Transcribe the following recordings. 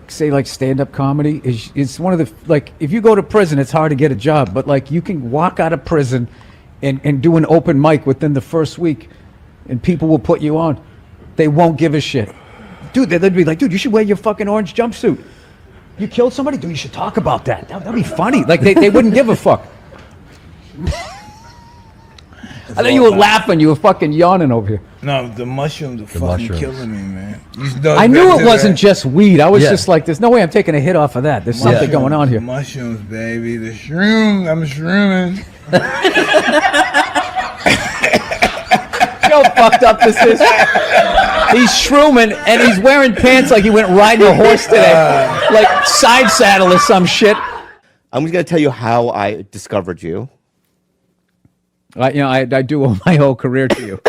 say like stand-up comedy is one of the, like, if you go to prison, it's hard to get a job, but like you can walk out of prison and do an open mic within the first week, and people will put you on. They won't give a shit, dude. They'd be like, dude, you should wear your fucking orange jumpsuit. You killed somebody, dude. You should talk about that. That'd be funny. Like they wouldn't give a fuck. I thought you were laughing. You were fucking yawning over here. No, the mushrooms are fucking killing me, man. I knew it wasn't just weed. I was just like, there's no way I'm taking a hit off of that. There's something going on here. Mushrooms, baby. The shrooms. I'm shrooming. How fucked up this is. He's shrooming and he's wearing pants like he went riding a horse today, like side saddle or some shit. I'm just gonna tell you how I discovered you. I do owe my whole career to you.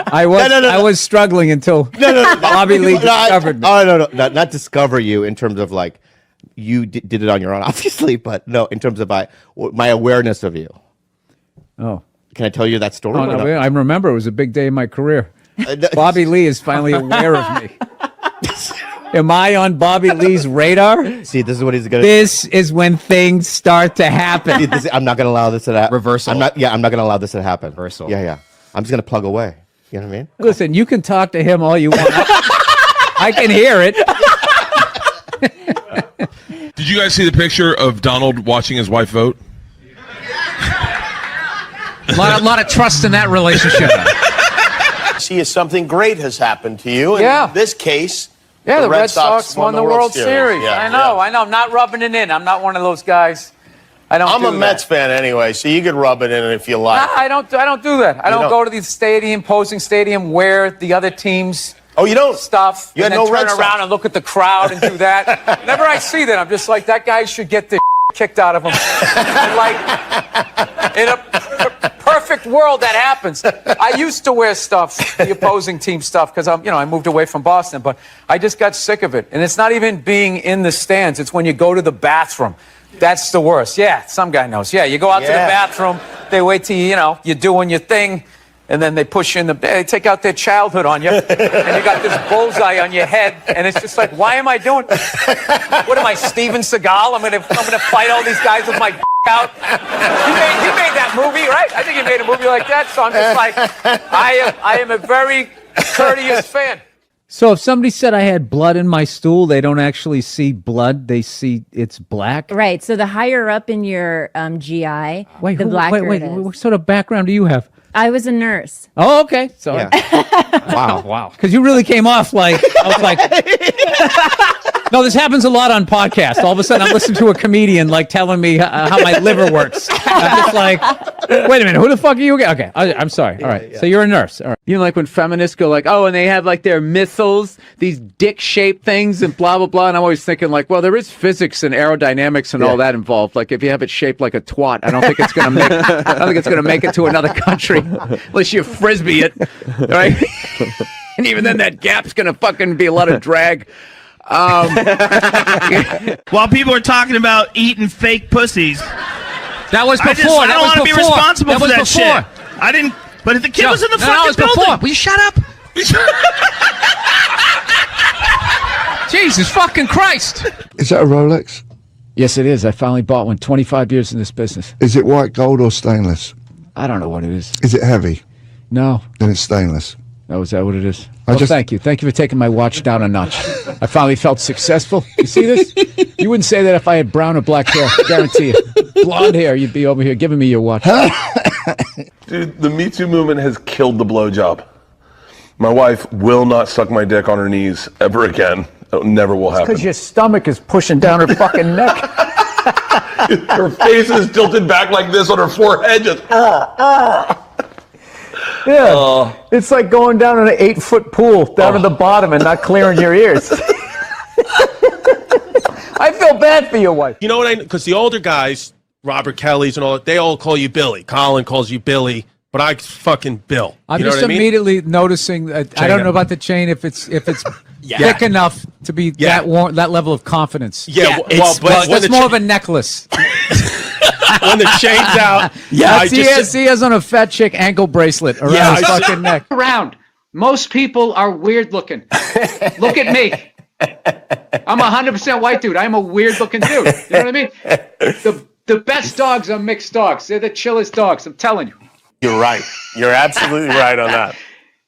I was struggling until Bobby Lee discovered me. Oh no, not discover you in terms of like you did it on your own, obviously, but no, in terms of my awareness of you. Oh, can I tell you that story? Oh, no, I remember it was a big day in my career. Bobby Lee is finally aware of me. Am I on Bobby Lee's radar? See, this is what he's gonna. This is when things start to happen. I'm not gonna allow this to happen. Reversal. I'm not gonna allow this to happen. Reversal. Yeah. I'm just gonna plug away. You know what I mean? Listen, you can talk to him all you want. I can hear it. Did you guys see the picture of Donald watching his wife vote? A lot of trust in that relationship. See if something great has happened to you. Yeah. In this case, yeah, the Red Sox won the World Series. Yeah, I know. I'm not rubbing it in. I'm not one of those guys. I'm a Mets fan anyway, so you could rub it in if you like. Nah, I don't do that. I don't go to the stadium, opposing stadium, wear the other team's stuff. You and had then no Red turn Sox. around and look at the crowd and do that. Whenever I see that, I'm just like, that guy should get the kicked out of him. And like, in a perfect world, that happens. I used to wear stuff, the opposing team stuff, because I moved away from Boston, but I just got sick of it. And it's not even being in the stands. It's when you go to the bathroom. That's the worst. Yeah, some guy knows. Yeah, you go out to the bathroom, they wait till you're doing your thing, and then they push you in they take out their childhood on you, and you got this bullseye on your head, and it's just like, why am I doing what am I, Steven Seagal? I'm gonna fight all these guys with my out. He made that movie, right? I think he made a movie like that, so I'm just like, I am a very courteous fan. So if somebody said I had blood in my stool, they don't actually see blood; they see it's black. Right. So the higher up in your GI, the blacker it is. What sort of background do you have? I was a nurse. Oh, okay. Sorry. Yeah. Wow. Because you really came off like I was like. No, this happens a lot on podcasts. All of a sudden, I'm listening to a comedian like telling me how my liver works. I'm just like, wait a minute, who the fuck are you again? Okay, I'm sorry. All right, so you're a nurse. All right. You know, like when feminists go like, oh, and they have like their missiles, these dick-shaped things, and blah blah blah. And I'm always thinking like, well, there is physics and aerodynamics and all that involved. Like if you have it shaped like a twat, I don't think it's gonna make. I don't think it's gonna make it to another country unless you frisbee it, right? And even then, that gap's gonna fucking be a lot of drag. While people are talking about eating fake pussies, that was before. I don't want to be responsible for that shit. I didn't. But if the kid was in the fucking building, before. Will you shut up? Jesus fucking Christ! Is that a Rolex? Yes, it is. I finally bought one. 25 years in this business. Is it white gold or stainless? I don't know what it is. Is it heavy? No. Then it's stainless. Oh, is that what it is? Well, thank you. Thank you for taking my watch down a notch. I finally felt successful. You see this? You wouldn't say that if I had brown or black hair. Guarantee you. Blonde hair, you'd be over here giving me your watch. Dude, the Me Too movement has killed the blowjob. My wife will not suck my dick on her knees ever again. It never will happen. Because your stomach is pushing down her fucking neck. Her face is tilted back like this on her forehead. Just, Yeah, it's like going down in an 8-foot pool down to the bottom and not clearing your ears. I feel bad for your wife. You know what because the older guys, Robert Kelly's and all that, they all call you Billy. Colin calls you Billy, but I fucking Bill. I'm you know just what I mean? immediately noticing. I don't know about the chain if it's thick enough to be that level of confidence. Yeah, but it's more of a necklace. When the chain's out, he has on a fat chick ankle bracelet around his fucking neck. Around. Most people are weird looking. Look at me. I'm a 100% white dude. I'm a weird looking dude. You know what I mean? The best dogs are mixed dogs. They're the chillest dogs. I'm telling you. You're right. You're absolutely right on that.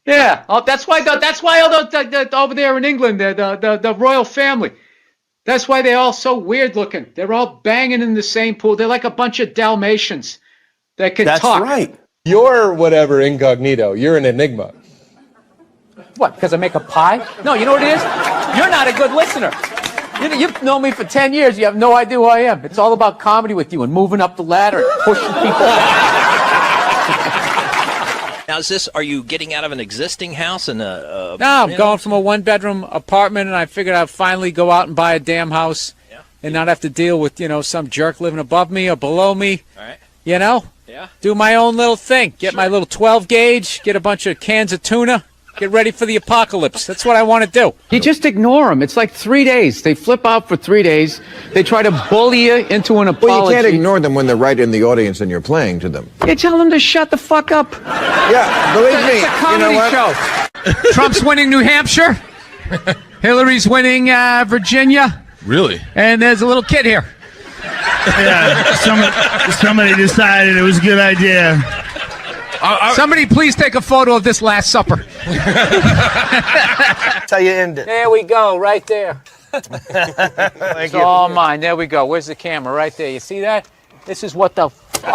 Yeah. That's why all the over there in England, the royal family. That's why they're all so weird looking. They're all banging in the same pool. They're like a bunch of Dalmatians that can talk. That's right. You're whatever incognito. You're an enigma. What, because I make a pie? No, you know what it is? You're not a good listener. You've known me for 10 years. You have no idea who I am. It's all about comedy with you and moving up the ladder and pushing people back. Now, are you getting out of an existing house and No, I'm going from a one-bedroom apartment, and I figured I'd finally go out and buy a damn house and not have to deal with, some jerk living above me or below me. All right. Yeah. Do my own little thing. Get my little 12 gauge, get a bunch of cans of tuna. Get ready for the apocalypse. That's what I want to do. You just ignore them. It's like 3 days. They flip out for 3 days. They try to bully you into an apology. Well, you can't ignore them when they're right in the audience and you're playing to them. You tell them to shut the fuck up. Yeah, believe me. It's a comedy show. Trump's winning New Hampshire. Hillary's winning Virginia. Really? And there's a little kid here. Yeah, somebody decided it was a good idea. Somebody please take a photo of this Last Supper. That's how you end it. There we go, right there. It's all mine. There we go. Where's the camera? Right there. You see that? This is what a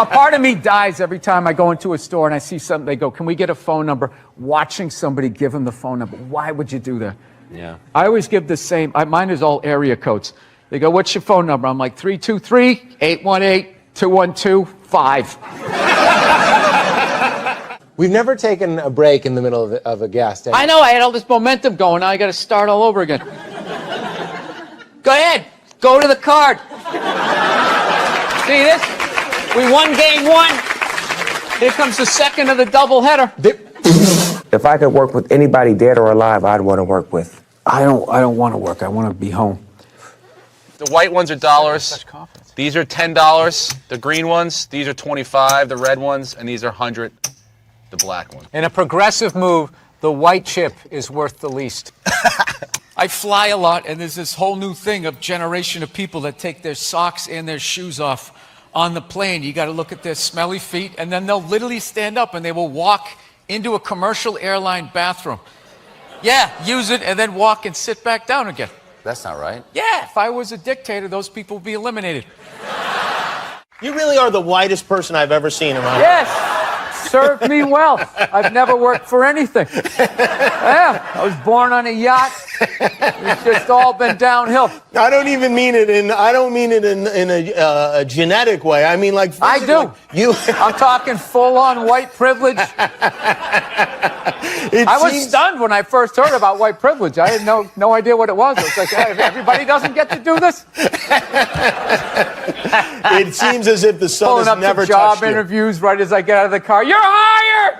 part of me dies every time I go into a store and I see something. They go, can we get a phone number? Watching somebody give them the phone number. Why would you do that? Yeah. I always give the same. Mine is all area codes. They go, what's your phone number? I'm like 323-818-212-5. We've never taken a break in the middle of a gas station. I know. I had all this momentum going. Now I got to start all over again. Go ahead. Go to the card. See this? We won game one. Here comes the second of the doubleheader. If I could work with anybody dead or alive, I'd want to work with. I don't want to work. I want to be home. The white ones are dollars. These are $10. The green ones, these are 25. The red ones, and these are 100. The black one. In a progressive move, the white chip is worth the least. I fly a lot, and there's this whole new thing of generation of people that take their socks and their shoes off on the plane. You got to look at their smelly feet, and then they'll literally stand up and they will walk into a commercial airline bathroom. Yeah, use it and then walk and sit back down again. That's not right. Yeah, if I was a dictator, those people would be eliminated. You really are the whitest person I've ever seen in my life. Yes. Served me well. I've never worked for anything. Yeah, I was born on a yacht. It's just all been downhill. I don't even mean it in. I don't mean it in a genetic way. I mean like. I do. I'm talking full-on white privilege. I was stunned when I first heard about white privilege. I had no idea what it was. I was like, hey, everybody doesn't get to do this. It seems as if the sun has never touched you. Pulling up to job interviews right as I get out of the car. You're hired.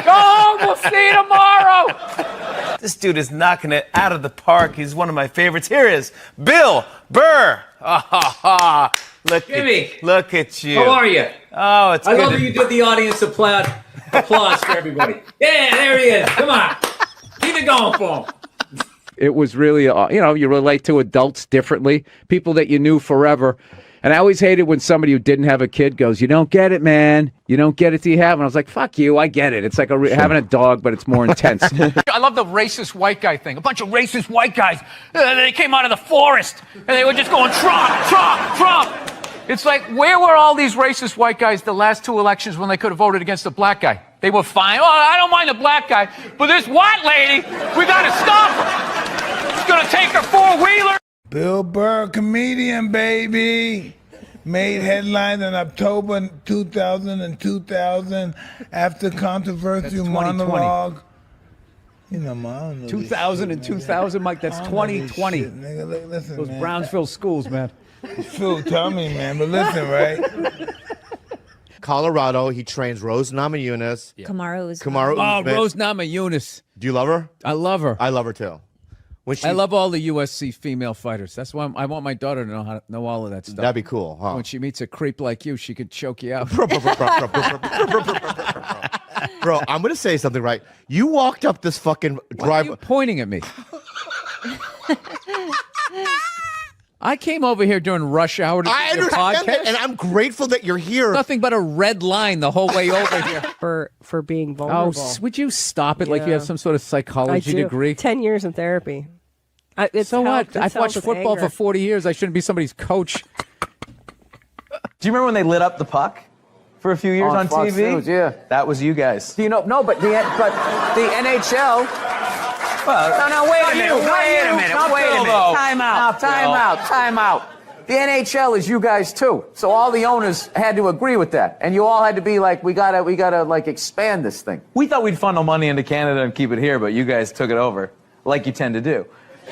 Go home. We'll see you tomorrow. This dude is knocking it out of the park. He's one of my favorites. Here is Bill Burr. Look at you. How are you? Oh, it's I good. love that you did the audience applause for everybody. Yeah, there he is. Come on. Keep it going for him. It was really, you relate to adults differently, people that you knew forever. And I always hated when somebody who didn't have a kid goes, you don't get it, man. You don't get it till you have it. And I was like, fuck you, I get it. It's like having a dog, but it's more intense. I love the racist white guy thing. A bunch of racist white guys. They came out of the forest, and they were just going, Trump, Trump, Trump. It's like, where were all these racist white guys the last two elections when they could have voted against the black guy? They were fine. Oh, I don't mind the black guy, but this white lady, we got to stop her. She's going to take her four-wheeler. Bill Burr, comedian, baby. Made headlines in October 2000 and 2000 after controversial monologue. You know, man. 2000 and 2000, Mike, that's 2020. Shit, nigga. Listen, Those man. Brownsville schools, man. Phil, tell me, man. But listen, right? Colorado, he trains Rose Namajunas. Kamaru is. Oh, Rose Namajunas. Do you love her? I love her. I love her too. I love all the USC female fighters. That's why I want my daughter to know all of that stuff. That'd be cool, huh? When she meets a creep like you, she could choke you out. Bro, I'm going to say something, right? You walked up this fucking Why are you pointing at me? I came over here during rush hour to I do your understand that, podcast. and I'm grateful that you're here. Nothing but a red line the whole way over here. For being Oh, vulnerable. would you stop it? Like you Yeah. have some sort of I psychology do. degree. 10 years in therapy. So what? I've watched football for 40 years. I shouldn't be somebody's coach. Do you remember when they lit up the puck for a few years on Fox TV? News, yeah. That was you guys. Do you know? No, but the NHL. Well, No, wait a minute. Wait a minute. Time out. Time out. The NHL is you guys too. So all the owners had to agree with that, and you all had to be like, we gotta like expand this thing. We thought we'd funnel money into Canada and keep it here, but you guys took it over, like you tend to do.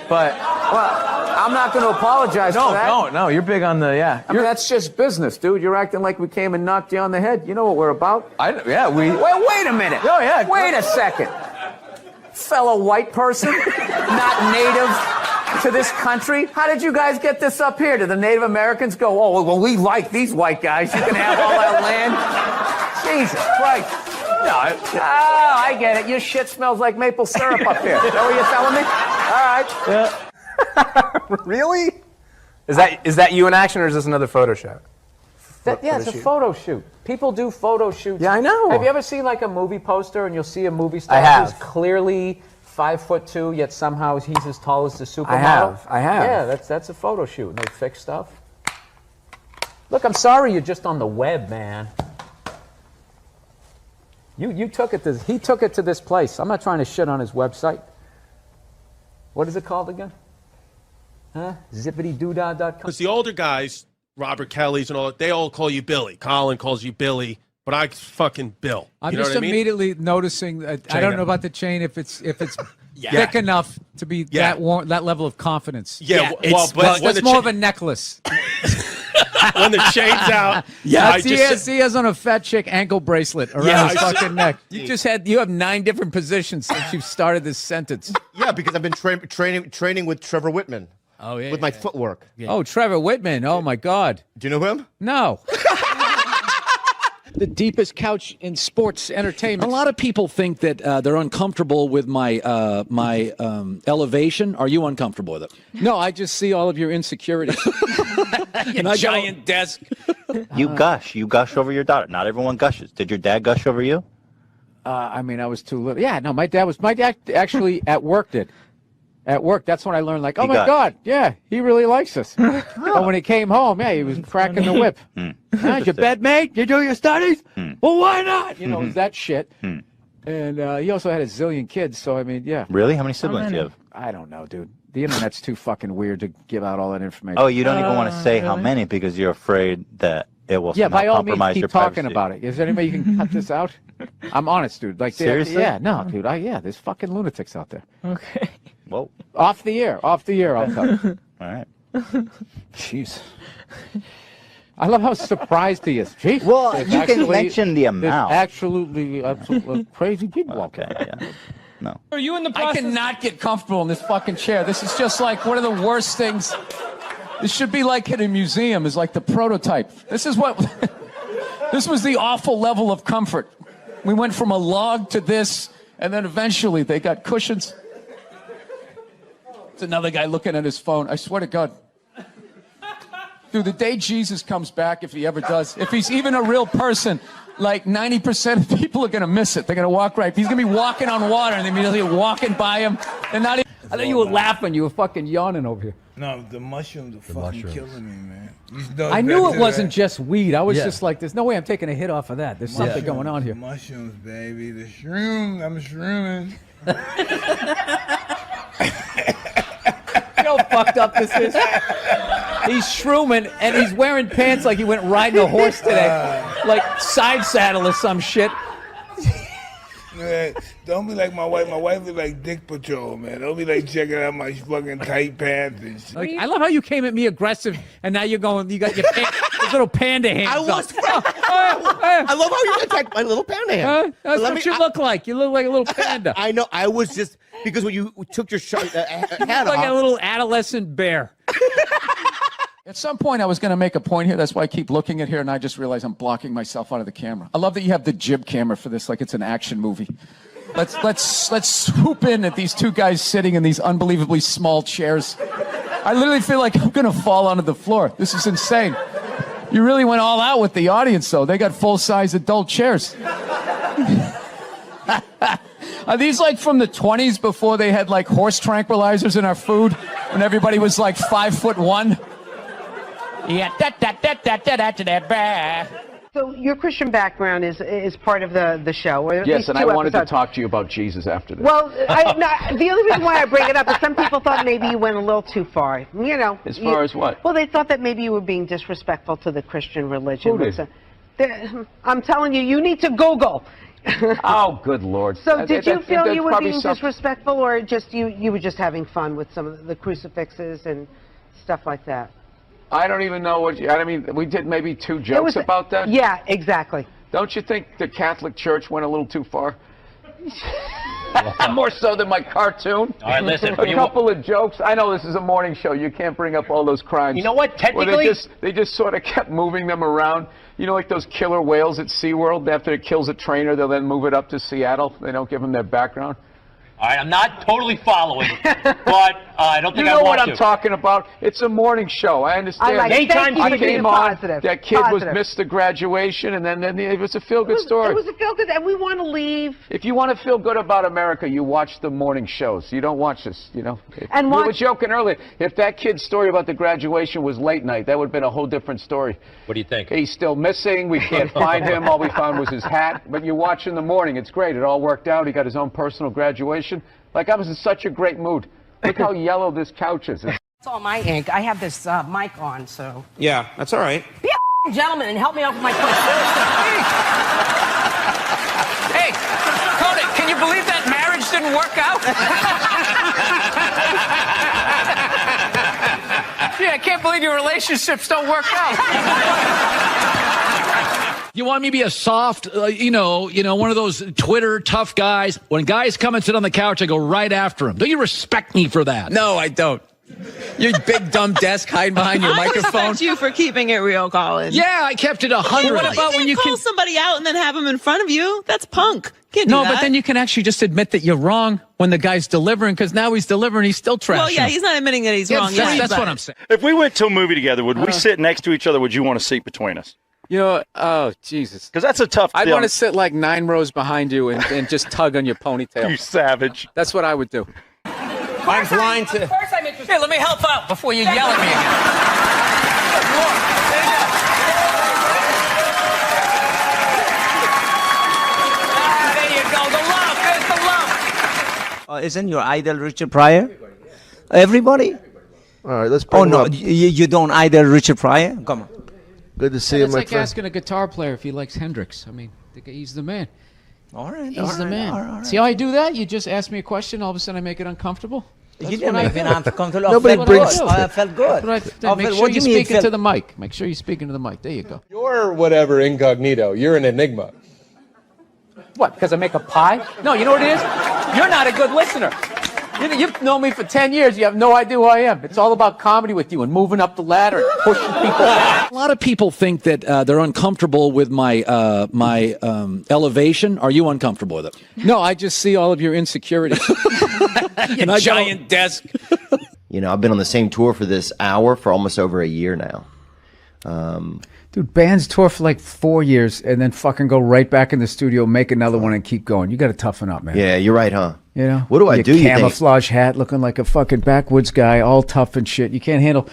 But I'm not going to apologize for that. no, you're big on the I mean, that's just business, dude. You're acting like we came and knocked you on the head. You know what we're about. Wait a minute. Oh, yeah. Wait a second. Fellow white person, not native to this country. How did you guys get this up here? Did the Native Americans go, oh, well, we like these white guys. You can have all that land. Jesus Christ. No, I get it. Your shit smells like maple syrup up here. Is that what you're telling me? All right. Really? Is that you in action, or is this another photo shoot? Yeah, it's a photo shoot. People do photo shoots. Yeah, I know. Have you ever seen like a movie poster and you'll see a movie star I have. who's clearly 5'2", yet somehow he's as tall as the supermodel? I have. Yeah, that's a photo shoot. And they fix stuff. Look, I'm sorry you're just on the web, man. You took it to, he took it to this place. I'm not trying to shit on his website. What is it called again? Huh? Zippitydoodah.com. Because the older guys, Robert Kelly's and all that, they all call you Billy. Colin calls you Billy, but I fucking Bill. I'm you know just what I mean? immediately noticing that I don't know about the chain if it's thick enough to be that level of confidence. Yeah, well, but when it's the more of a necklace. when the chain's out, he has on a fat chick ankle bracelet around his fucking neck. You have 9 different positions since you've started this sentence. Yeah, because I've been training with Trevor Whitman. Oh yeah, with my footwork. Yeah. Oh, Trevor Whitman. Oh my God. Do you know him? No. The deepest couch in sports entertainment. A lot of people think that they're uncomfortable with my elevation. Are you uncomfortable with it? No, I just see all of your insecurities. And a giant desk. You gush over your daughter. Not everyone gushes. Did your dad gush over you? I mean, I was too little. Yeah, no, my dad actually at work did. At work, that's when I learned, like, oh my God, yeah, he really likes us. But when he came home, yeah, he was cracking the whip. Your bed mate? You do your studies? Well, why not? You know, it was that shit. And he also had a zillion kids, so I mean, yeah. Really? How many siblings do you have? I don't know, dude. The internet's too fucking weird to give out all that information. Oh, you don't even want to say how many because you're afraid that it will yeah, somehow by all means, compromise keep your talking privacy. about it. Is there any way you can cut this out? I'm honest, dude. Like, seriously? Yeah, no, dude. There's fucking lunatics out there. Okay. Whoa. Off the air, I'll cut. All right. Jeez. I love how surprised he is. Jeez. Well, There's you can actually- mention the there's amount. Absolutely crazy people out there. Okay, yeah. No. Are you in the process? I cannot get comfortable in this fucking chair. This is just like one of the worst things. This should be like in a museum, is like the prototype. This is what, this was the awful level of comfort. We went from a log to this, and then eventually they got cushions. It's another guy looking at his phone. I swear to God. Dude, the day Jesus comes back, if he ever does, if he's even a real person, like 90% of people are going to miss it. They're going to walk right. He's going to be walking on water, and they're immediately walking by him. And not even, I thought you were laughing. You were fucking yawning over here. No, the mushrooms are fucking killing me, man. I knew it wasn't just weed. I was just like, there's no way I'm taking a hit off of that. There's something going on here. Mushrooms, baby. The shrooms. I'm shrooming. You know how fucked up this is? He's shrooming, and he's wearing pants like he went riding a horse today. Like side saddle or some shit. Man, don't be like my wife. My wife is like Dick Patrol, man. Don't be like checking out my fucking tight pants and shit. Like, I love how you came at me aggressive, and now you're going, you got your those little panda hands I was. up. I love how you attacked my little panda hand. That's what you look like. You look like a little panda. I know. I was just because when you took your hat like off, a little adolescent bear. At some point, I was going to make a point here. That's why I keep looking at here, and I just realize I'm blocking myself out of the camera. I love that you have the jib camera for this, like it's an action movie. Let's swoop in at these two guys sitting in these unbelievably small chairs. I literally feel like I'm going to fall onto the floor. This is insane. You really went all out with the audience, though. They got full-size adult chairs. Are these like from the 20s before they had like horse tranquilizers in our food? When everybody was like 5'1"? Yeah, So your Christian background is part of the show. Or at Yes, least and two I wanted episodes. to talk to you about Jesus after this. Well, the only reason why I bring it up is some people thought maybe you went a little too far. You know. As far as what? Well, they thought that maybe you were being disrespectful to the Christian religion. Who did? I'm telling you, you need to Google. Oh, good Lord. So did you feel you were probably being disrespectful, or just you were just having fun with some of the crucifixes and stuff like that? I don't even know what I mean, we did maybe 2 jokes about that? Yeah, exactly. Don't you think the Catholic Church went a little too far? More so than my cartoon. All right, listen. A couple of jokes. I know this is a morning show. You can't bring up all those crimes. You know what? Technically, they just sort of kept moving them around. You know, like those killer whales at SeaWorld. After it kills a trainer, they'll then move it up to Seattle. They don't give them their background. all right, I'm not totally following, but I don't think You I know want what I'm talking about. It's a morning show. I understand. I like it. Anytime Thank you I for being came on, positive. that kid Positive. missed the graduation, and then it was a feel-good story. It was a feel-good, and we want to leave. If you want to feel good about America, you watch the morning shows. You don't watch this, you know. And we were watch- joking earlier. If that kid's story about the graduation was late night, that would have been a whole different story. What do you think? He's still missing. We can't find him. All we found was his hat. But you watch in the morning. It's great. It all worked out. He got his own personal graduation. Like, I was in such a great mood. Look how yellow this couch is. It's all my ink. I have this mic on, so. Yeah, that's all right. Be a gentleman and help me out with my question. Hey, Conan, can you believe that marriage didn't work out? Yeah, I can't believe your relationships don't work out. You want me to be a soft, one of those Twitter tough guys? When guys come and sit on the couch, I go right after them. Don't you respect me for that? No, I don't. Your big dumb desk hiding behind your microphone. I respect you for keeping it real, Colin. Yeah, I kept it 100. What about when you call somebody out and then have them in front of you? That's punk. Can't do No, that. but then you can actually just admit that you're wrong when the guy's delivering, because now he's delivering, he's still trashing. Well, yeah, he's not admitting that he's wrong. That's what I'm saying. If we went to a movie together, would we sit next to each other? Would you want a seat between us? You know, oh, Jesus. Because that's a tough I'd deal. want to sit like 9 rows behind you and just tug on your ponytail. You savage. That's what I would do. I'm flying to. First, I'm interested. Here, let me help out before you yell at me again. There you go. The love. There's the love. Isn't your idol Richard Pryor? Everybody? All right, let's bring him up. You don't idol Richard Pryor? Come on. Good to see you, It's my like friend. asking a guitar player if he likes Hendrix. I mean, he's the man. All right. He's the man. See how I do that? You just ask me a question, all of a sudden I make it uncomfortable. You didn't make me uncomfortable. Nobody brings. I felt good. Make sure you're speaking to the mic. Make sure you're speaking to the mic. There you go. You're whatever incognito. You're an enigma. What, because I make a pie? No, you know what it is? You're not a good listener. You've known me for 10 years. You have no idea who I am. It's all about comedy with you and moving up the ladder and pushing people back. A lot of people think that they're uncomfortable with my elevation. Are you uncomfortable with it? No, I just see all of your insecurities. Your giant desk. You know, I've been on the same tour for this hour for almost over a year now. Dude, bands tour for like 4 years and then fucking go right back in the studio, make another one, and keep going. You got to toughen up, man. Yeah, you're right, huh? You know? What do I Your do, you think? camouflage hat, looking like a fucking backwoods guy, all tough and shit. You can't handle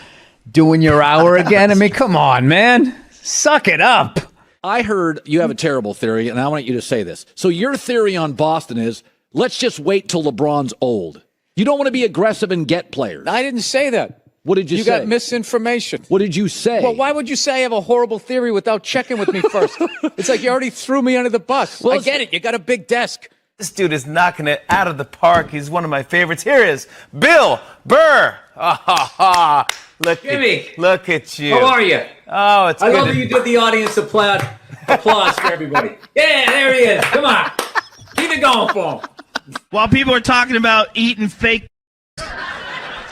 doing your hour again? I mean, come on, man. Suck it up. I heard you have a terrible theory, and I want you to say this. So your theory on Boston is, let's just wait till LeBron's old. You don't want to be aggressive and get players. I didn't say that. What did you say? You got misinformation. What did you say? Well, why would you say I have a horrible theory without checking with me first? It's like you already threw me under the bus. Well, I get it. You got a big desk. This dude is knocking it out of the park. He's one of my favorites. Here is Bill Burr. Look at you. How are you? Oh, it's I good love to- that you did the audience applause for everybody. Yeah, there he is. Come on. Keep it going for him. While people are talking about eating fake.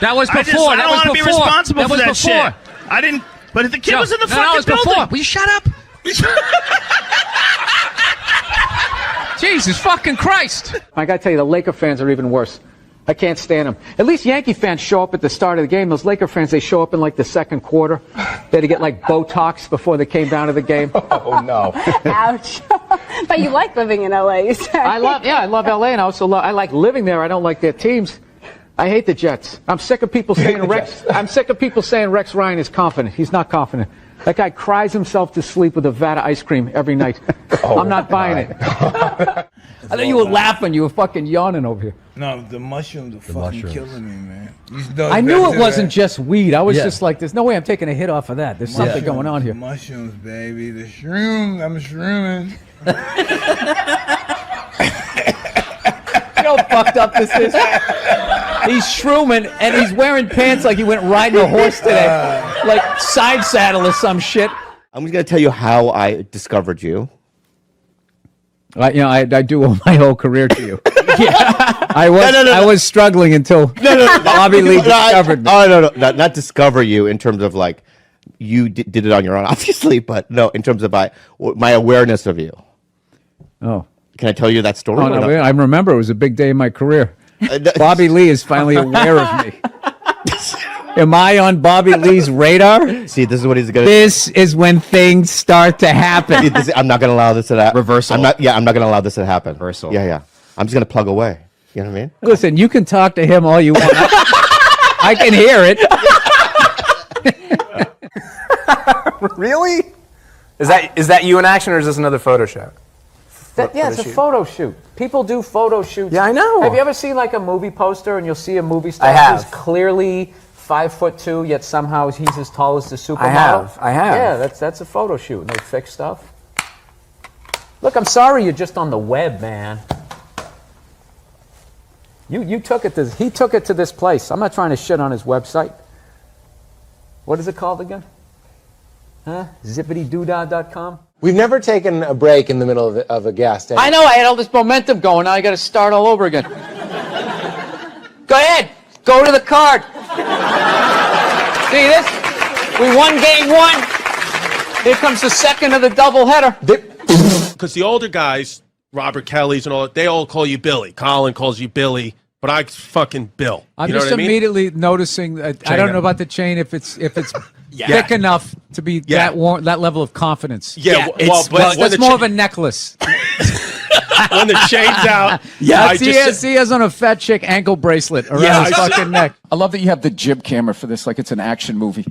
That was before. I don't want to be responsible for that shit. I didn't. But if the kid was in the fucking building. Before. Will you shut up? Jesus fucking Christ. I got to tell you, the Laker fans are even worse. I can't stand them. At least Yankee fans show up at the start of the game. Those Laker fans, they show up in like the second quarter. They had to get like Botox before they came down to the game. Oh, no. Ouch. But you like living in LA. You said. I love LA, and I like living there. I don't like their teams. I hate the Jets. I'm sick of people saying Rex Ryan is confident. He's not confident. That guy cries himself to sleep with a vat of ice cream every night. I'm not buying it. I thought you were laughing. You were fucking yawning over here. No, the mushrooms are fucking mushrooms. killing me, man. You know I knew better it wasn't than just weed. I was just like, there's no way I'm taking a hit off of that. There's something going on here. mushrooms, baby. The shrooms. I'm shrooming. You know how fucked up this is? He's shrooming, and he's wearing pants like he went riding a horse today. Like side saddle or some shit. I'm just gonna tell you how I discovered you. I do owe my whole career to you. I was struggling until Bobby Lee discovered me. Oh, no, not discover you in terms of like you did it on your own, obviously, but no, in terms of my awareness of you. Oh. Can I tell you that story? Oh, no, I remember it was a big day in my career. Bobby Lee is finally aware of me. Am I on Bobby Lee's radar? See, this is what he's gonna. This is when things start to happen. I'm not gonna allow this to happen. Reversal. I'm not gonna allow this to happen. Reversal. Yeah. I'm just gonna plug away. You know what I mean? Listen, you can talk to him all you want. I can hear it. Really? Is that you in action, or is this another photo shoot? It's a photo shoot. People do photo shoots. Yeah, I know. Have you ever seen like a movie poster and you'll see a movie star I have. who's clearly 5'2", yet somehow he's as tall as the supermodel? I have. Yeah, that's a photo shoot. And they fix stuff. Look, I'm sorry you're just on the web, man. He took it to this place. I'm not trying to shit on his website. What is it called again? Huh? Zippitydoodah.com? We've never taken a break in the middle of a gas. I know, I had all this momentum going. Now I got to start all over again. Go ahead. Go to the card. See this? We won game one. Here comes the second of the doubleheader. Because the older guys, Robert Kelly's and all that, they all call you Billy. Colin calls you Billy, but I fucking Bill. I'm you know just what I mean? immediately noticing that I don't know about the chain if it's thick enough to be that level of confidence. That's more of a necklace. When the chain's out. He has on a fat chick ankle bracelet around his fucking neck. I love that you have the jib camera for this, like it's an action movie.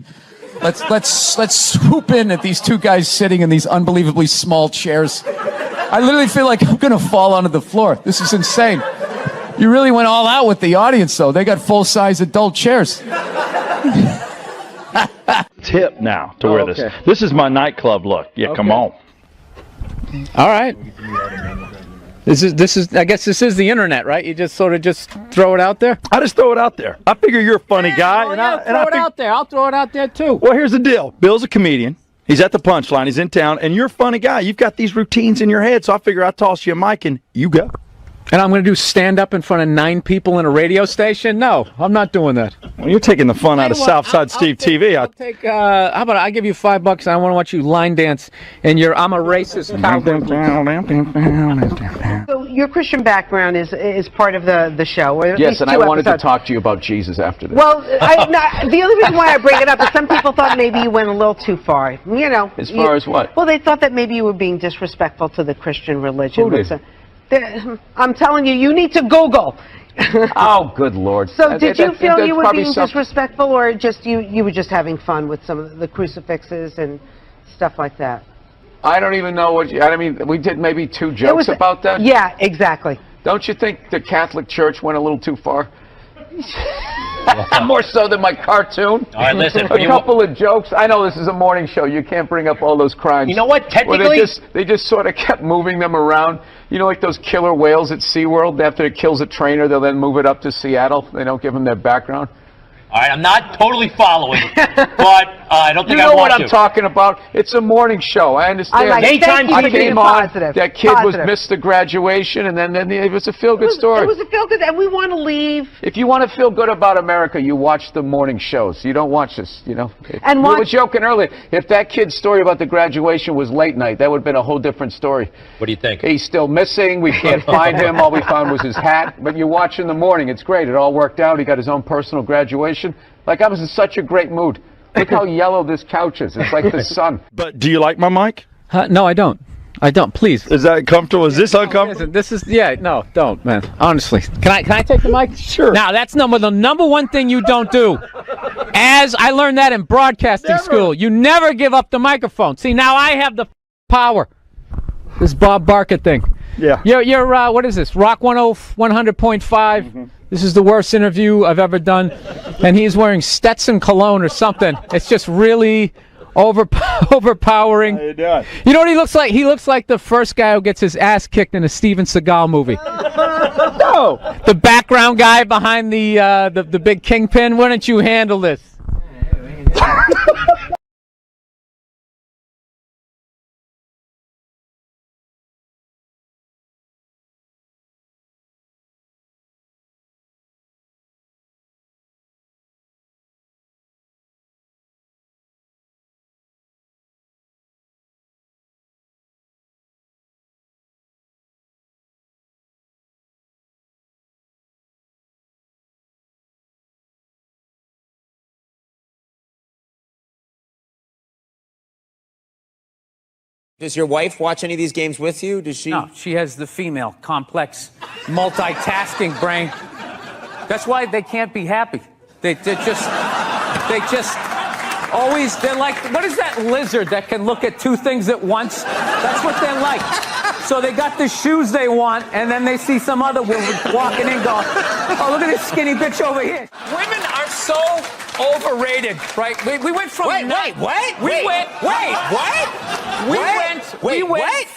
Let's swoop in at these two guys sitting in these unbelievably small chairs. I literally feel like I'm gonna fall onto the floor. This is insane. You really went all out with the audience, though. They got full-size adult chairs. Tip now to wear this. This is my nightclub look. Yeah, come on. All right. This is. I guess this is the internet, right? You just sort of just throw it out there. I just throw it out there. I figure you're a funny guy, Throw it out there. I'll throw it out there too. Well, here's the deal. Bill's a comedian. He's at the Punchline. He's in town, and you're a funny guy. You've got these routines in your head, so I figure I'll toss you a mic and you go. And I'm going to do stand-up in front of 9 people in a radio station? No, I'm not doing that. Well, you're taking the fun out of Southside Steve TV. I'll take, how about I give you $5 and I want to watch you line dance in your I'm a racist cowboy. So your Christian background is part of the show. Or at Yes, least and 2 I wanted episodes. to talk to you about Jesus after this. Well, the only reason why I bring it up is some people thought maybe you went a little too far. You know. As far as what? Well, they thought that maybe you were being disrespectful to the Christian religion. Who did? I'm telling you, you need to Google. Oh, good Lord. So did you feel that's you were probably being disrespectful, or just you were just having fun with some of the crucifixes and stuff like that? I don't even know what I mean, we did maybe 2 jokes about that? Yeah, exactly. Don't you think the Catholic Church went a little too far? More so than my cartoon. All right, listen. A couple of jokes. I know this is a morning show. You can't bring up all those crimes. You know what? Technically, well, they just sort of kept moving them around. You know, like those killer whales at SeaWorld. After it kills a trainer, they'll then move it up to Seattle. They don't give them their background. All right, I'm not totally following, but I don't You think I know want what to. I'm talking about. It's a morning show. I understand. I like it. Thank you I for being came on. positive. That kid was Positive. missed the graduation, and then it was a feel-good story. It was a feel-good, and we want to leave. If you want to feel good about America, you watch the morning shows. You don't watch this, you know. And we were joking earlier. If that kid's story about the graduation was late night, that would have been a whole different story. What do you think? He's still missing. We can't find him. All we found was his hat. But you watch in the morning. It's great. It all worked out. He got his own personal graduation. Like, I was in such a great mood. Look how yellow this couch is. It's like the sun. But do you like my mic? No, I don't. I don't. Please. Is that comfortable? Is this uncomfortable? This is no, don't, man. Honestly, can I take the mic? Sure. Now that's the number one thing you don't do. As I learned that in broadcasting school, you never give up the microphone. See, now I have the power. This Bob Barker thing. Yeah. You're what is this? Rock 100.5. Mm-hmm. This is the worst interview I've ever done, and he's wearing Stetson cologne or something. It's just really overpowering. How you doing? You know what he looks like? He looks like the first guy who gets his ass kicked in a Steven Seagal movie. No. The background guy behind the big kingpin. Why don't you handle this? Does your wife watch any of these games with you? Does she? No, she has the female, complex, multitasking brain. That's why they can't be happy. They just always, they're like, what is that lizard that can look at two things at once? That's what they're like. So they got the shoes they want, and then they see some other woman walking in going, oh, look at this skinny bitch over here. Women are so overrated, right? We went from...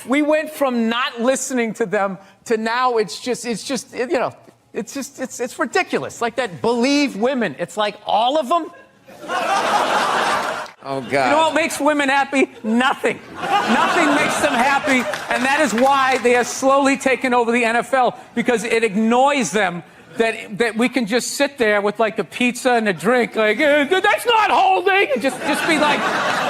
We went from not listening to them to now it's ridiculous. Like that believe women. It's like all of them. Oh, God. You know what makes women happy? Nothing. Nothing makes them happy, and that is why they are slowly taking over the NFL, because it annoys them that we can just sit there with like a pizza and a drink, like, that's not holding, and just be like,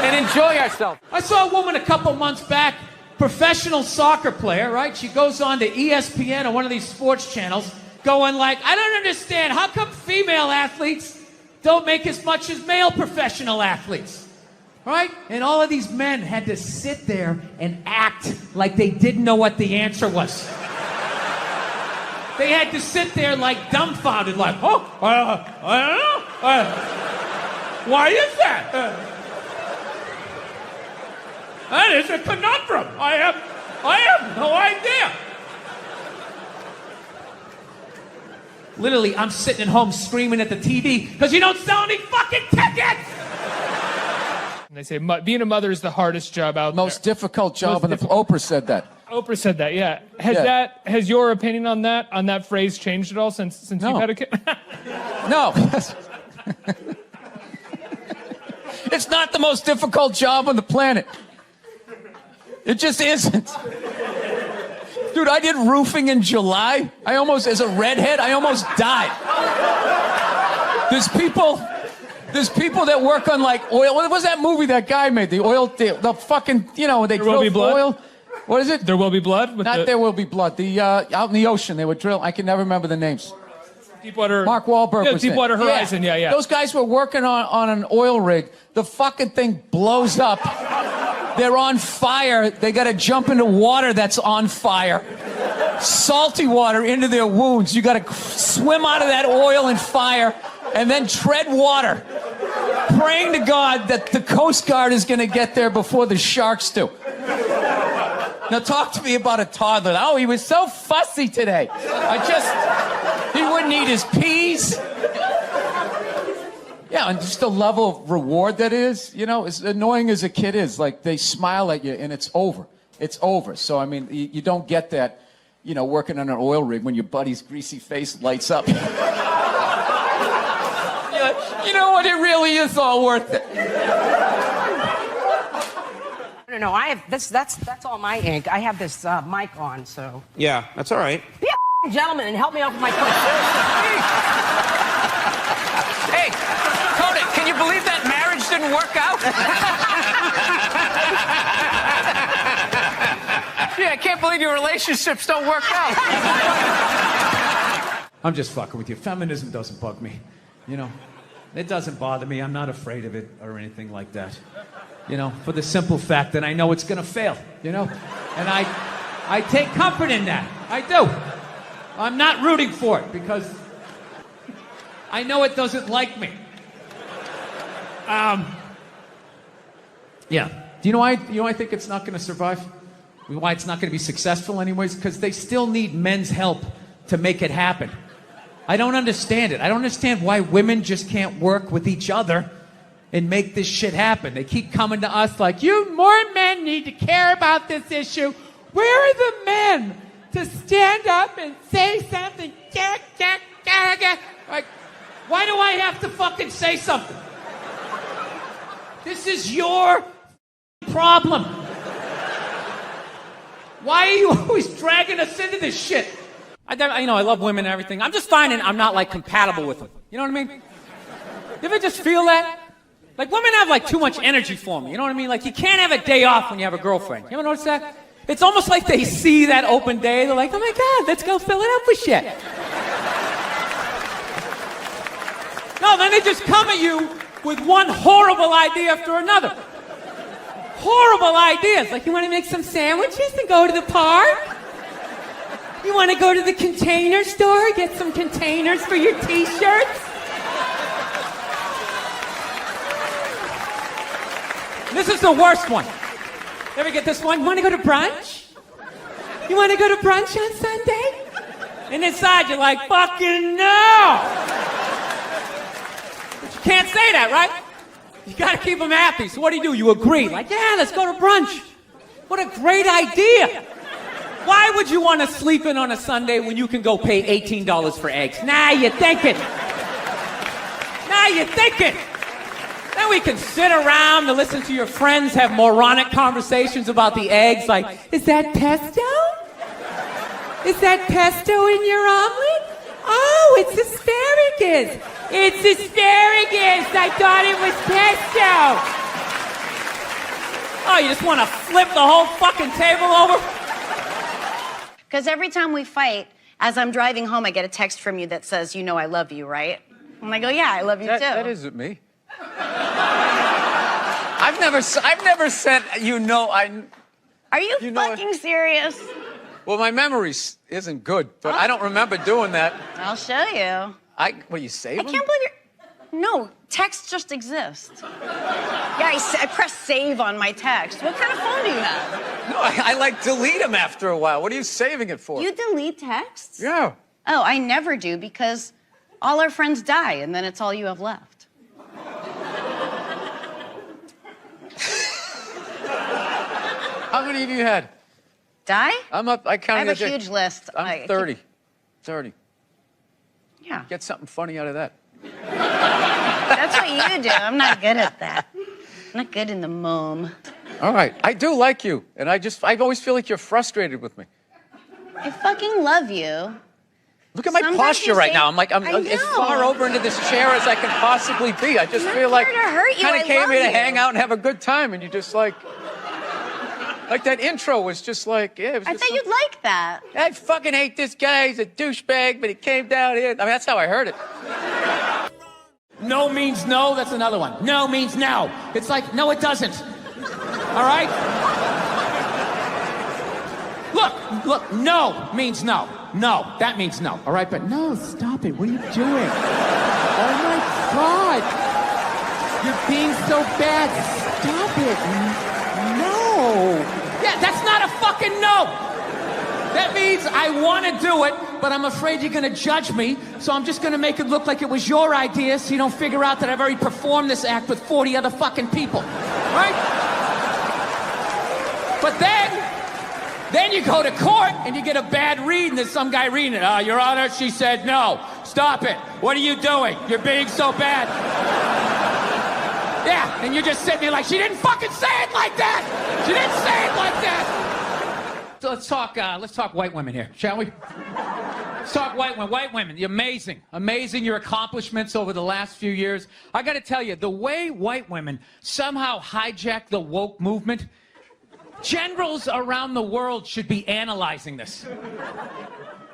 and enjoy ourselves. I saw a woman a couple months back, professional soccer player, right? She goes on to ESPN or one of these sports channels, going like, I don't understand, how come female athletes don't make as much as male professional athletes, right? And all of these men had to sit there and act like they didn't know what the answer was. They had to sit there like dumbfounded, like, I don't know. Why is that? That is a conundrum. I have no idea. Literally, I'm sitting at home screaming at the TV because you don't sell any fucking tickets! And they say being a mother is the hardest job out there. Most difficult job, and Oprah said that. Oprah said that, yeah. Has your opinion on that phrase changed at all since you've had a kid? No. It's not the most difficult job on the planet. It just isn't. Dude, I did roofing in July. As a redhead, I almost died. There's people that work on like oil. What was that movie that guy made? The fucking, they drill oil. What is it? There Will Be Blood? There Will Be Blood. Out in the ocean, they would drill. I can never remember the names. Deepwater. Mark Wahlberg was Deepwater Horizon, yeah. Those guys were working on an oil rig. The fucking thing blows up. They're on fire. They got to jump into water that's on fire. Salty water into their wounds. You got to swim out of that oil and fire and then tread water, praying to God that the Coast Guard is going to get there before the sharks do. Now talk to me about a toddler. Oh, he was so fussy today. He wouldn't eat his peas. Yeah, and just the level of reward that is, as annoying as a kid is, like they smile at you and it's over. It's over. So, I mean, you don't get that, working on an oil rig when your buddy's greasy face lights up. But it really is all worth it. No, I have this. That's all my ink. I have this mic on, so. Yeah, that's all right. Be a gentleman and help me out with my quiz. Hey, Tony, can you believe that marriage didn't work out? Yeah, I can't believe your relationships don't work out. I'm just fucking with you. Feminism doesn't bug me. You know, it doesn't bother me. I'm not afraid of it or anything like that. You know, for the simple fact that I know it's gonna fail, you know? And I take comfort in that. I do. I'm not rooting for it because I know it doesn't like me. Yeah. Do you know why I think it's not gonna survive? Why it's not gonna be successful anyways? Because they still need men's help to make it happen. I don't understand it. I don't understand why women just can't work with each other and make this shit happen. They keep coming to us like, you more men need to care about this issue. Where are the men to stand up and say something? Like, why do I have to fucking say something? This is your problem. Why are you always dragging us into this shit? I love women and everything. I'm just finding I'm not, like, compatible with them. You know what I mean? You ever just feel that? Like, women have, like, too much energy for me. You know what I mean? Like, you can't have a day off when you have a girlfriend. You ever notice that? It's almost like they see that open day. They're like, oh, my God, let's go fill it up with shit. No, then they just come at you with one horrible idea after another. Horrible ideas. Like, you want to make some sandwiches and go to the park? You want to go to the container store, get some containers for your t-shirts? This is the worst one. Ever get this one? You want to go to brunch? You want to go to brunch on Sunday? And inside you're like, fucking no! But you can't say that, right? You gotta keep them happy. So what do? You agree. Like, yeah, let's go to brunch. What a great idea. Why would you want to sleep in on a Sunday when you can go pay $18 for eggs? Nah, you're thinking. Nah, you're thinking. Then we can sit around and listen to your friends have moronic conversations about the eggs. Like, is that pesto? Is that pesto in your omelet? Oh, it's asparagus. It's asparagus. I thought it was pesto. Oh, you just want to flip the whole fucking table over? Because every time we fight, as I'm driving home, I get a text from you that says, you know I love you, right? And I go, yeah, I love you too. That isn't me. I've never sent, you know, Are you fucking serious? Well, my memory isn't good, but I don't remember doing that. I'll show you. What, you save I them? can't believe you're... No, text just exists. Yeah, I press save on my text. What kind of phone do you have? No, I like delete them after a while. What are you saving it for? You delete texts? Yeah. Oh, I never do because all our friends die and then it's all you have left. How many of you had? Die? I'm up. I counted. I have a huge list. I'm 30. 30. Yeah. Get something funny out of that. That's what you do. I'm not good at that. I'm not good in the mom. All right. I do like you, and I always feel like you're frustrated with me. I fucking love you. Look at my posture right now. I'm as far over into this chair as I can possibly be. I just feel like I kind of came here to hang out and have a good time, and you just like that intro was just like, yeah. It was I just thought you'd like that. I fucking hate this guy. He's a douchebag, but he came down here. I mean, that's how I heard it. No means no, that's another one. No means no. It's like, no, it doesn't. All right? Look, no means no. No, that means no. All right, but no, stop it. What are you doing? Oh my God. You're being so bad. Stop it. No. Yeah, that's not a fucking no. That means I want to do it, but I'm afraid you're going to judge me, so I'm just going to make it look like it was your idea so you don't figure out that I've already performed this act with 40 other fucking people. Right? But then you go to court and you get a bad read and there's some guy reading it. Your Honor, she said no. Stop it. What are you doing? You're being so bad. Yeah, and you're just sitting there like, she didn't fucking say it like that. She didn't say it like that. So let's talk white women here, shall we? Let's talk white women. White women, you're amazing your accomplishments over the last few years. I got to tell you, the way white women somehow hijacked the woke movement, generals around the world should be analyzing this.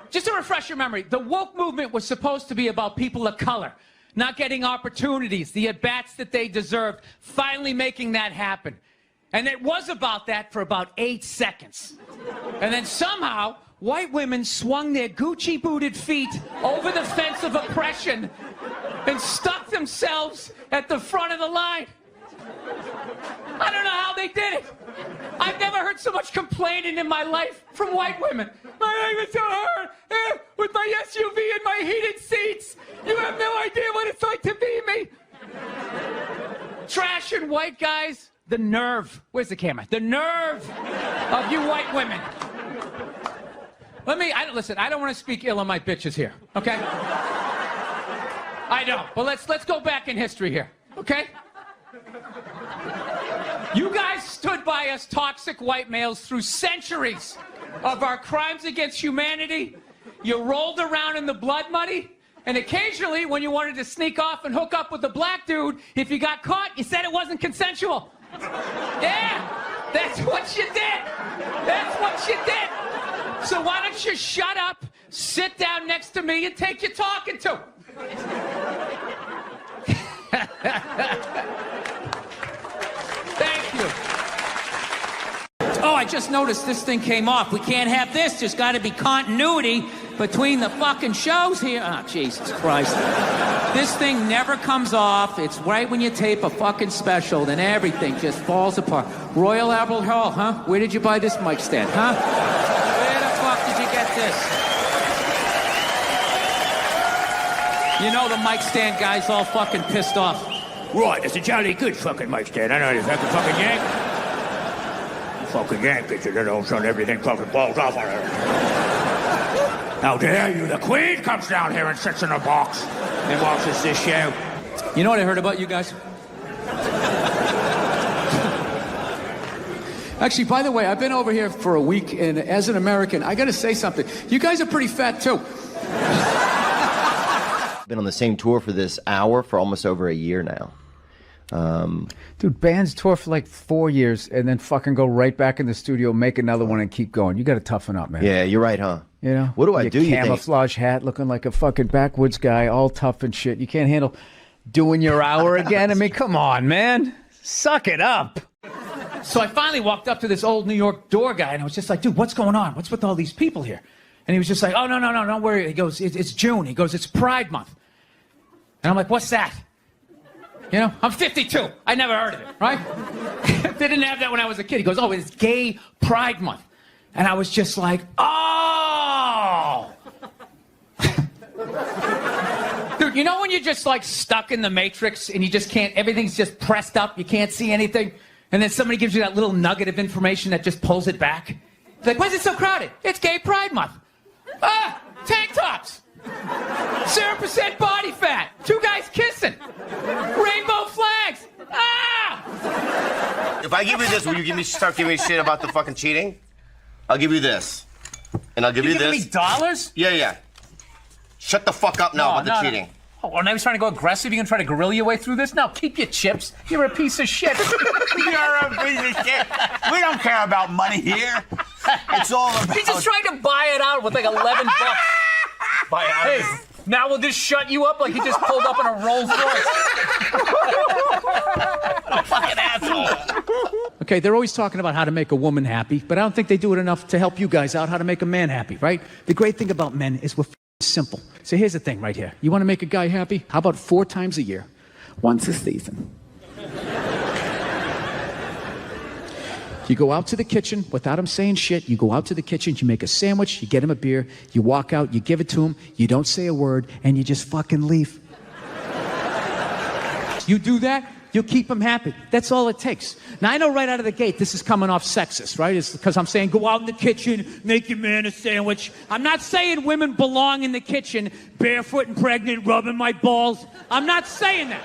Just to refresh your memory, the woke movement was supposed to be about people of color not getting opportunities, the at-bats that they deserved, finally making that happen. And it was about that for about 8 seconds. And then somehow, white women swung their Gucci-booted feet over the fence of oppression and stuck themselves at the front of the line. I don't know how they did it. I've never heard so much complaining in my life from white women. My life is so hard with my SUV and my heated seats. You have no idea what it's like to be me. Trash and white guys, the nerve. Where's the camera? The nerve of you white women. Listen, I don't want to speak ill of my bitches here, okay? I don't. But let's go back in history here, okay? You guys stood by us toxic white males through centuries of our crimes against humanity. You rolled around in the blood money, and occasionally when you wanted to sneak off and hook up with a black dude, if you got caught, you said it wasn't consensual. Yeah, that's what you did. That's what you did. So why don't you shut up, sit down next to me, and take your talking to. Thank you. Oh, I just noticed this thing came off. We can't have this. There's got to be continuity between the fucking shows here. Oh, Jesus Christ. This thing never comes off. It's right when you tape a fucking special, then everything just falls apart. Royal Albert Hall, huh? Where did you buy this mic stand, huh? Where the fuck did you get this? You know the mic stand guy's all fucking pissed off. Right, it's a jolly good fucking mic stand. I know this fucking yank. Fucking yank it, you know, son, everything fucking falls off on her. How dare you? The Queen comes down here and sits in a box and watches this show. You know what I heard about you guys? Actually, by the way, I've been over here for a week, and as an American, I gotta say something. You guys are pretty fat, too. Been on the same tour for this hour for almost over a year now. Dude, bands tour for like 4 years and then fucking go right back in the studio, make another one, and keep going. You got to toughen up, man. Yeah, you're right, huh? You know? What do I do? Camouflage hat, looking like a fucking backwoods guy, all tough and shit. You can't handle doing your hour again. I mean, come on, man. Suck it up. So I finally walked up to this old New York door guy, and I was just like, dude, what's going on? What's with all these people here? And he was just like, oh, no, don't worry. He goes, it's June. He goes, it's Pride Month. And I'm like, what's that? You know, I'm 52. I never heard of it, right? They didn't have that when I was a kid. He goes, oh, it's Gay Pride Month. And I was just like, oh! Dude, you know when you're just like stuck in the Matrix and you just can't, everything's just pressed up, you can't see anything? And then somebody gives you that little nugget of information that just pulls it back? It's like, why is it so crowded? It's Gay Pride Month. Ah, tank tops. 0% body fat. 2 guys kissing. Rainbow flags. Ah! If I give you this, will you start giving me shit about the fucking cheating? I'll give you this. And I'll give you this. You giving me dollars? Yeah. Shut the fuck up now about the cheating. Oh, well, now he's trying to go aggressive. You gonna try to guerrilla your way through this? No, keep your chips. You're a piece of shit. You're a piece of shit. We don't care about money here. It's all about... He just tried to buy it out with like $11. Buy it out. Hey, now we'll just shut you up like he just pulled up in a Rolls Royce. Fucking asshole. Okay, they're always talking about how to make a woman happy, but I don't think they do it enough to help you guys out how to make a man happy, right? The great thing about men is we're simple. So here's the thing right here. You want to make a guy happy? How about 4 times a year? Once a season. You go out to the kitchen without him saying shit. You go out to the kitchen, you make a sandwich, you get him a beer, you walk out, you give it to him, you don't say a word, and you just fucking leave. You do that, you'll keep him happy. That's all it takes. Now, I know right out of the gate this is coming off sexist, right? It's because I'm saying go out in the kitchen, make your man a sandwich. I'm not saying women belong in the kitchen, barefoot and pregnant, rubbing my balls. I'm not saying that.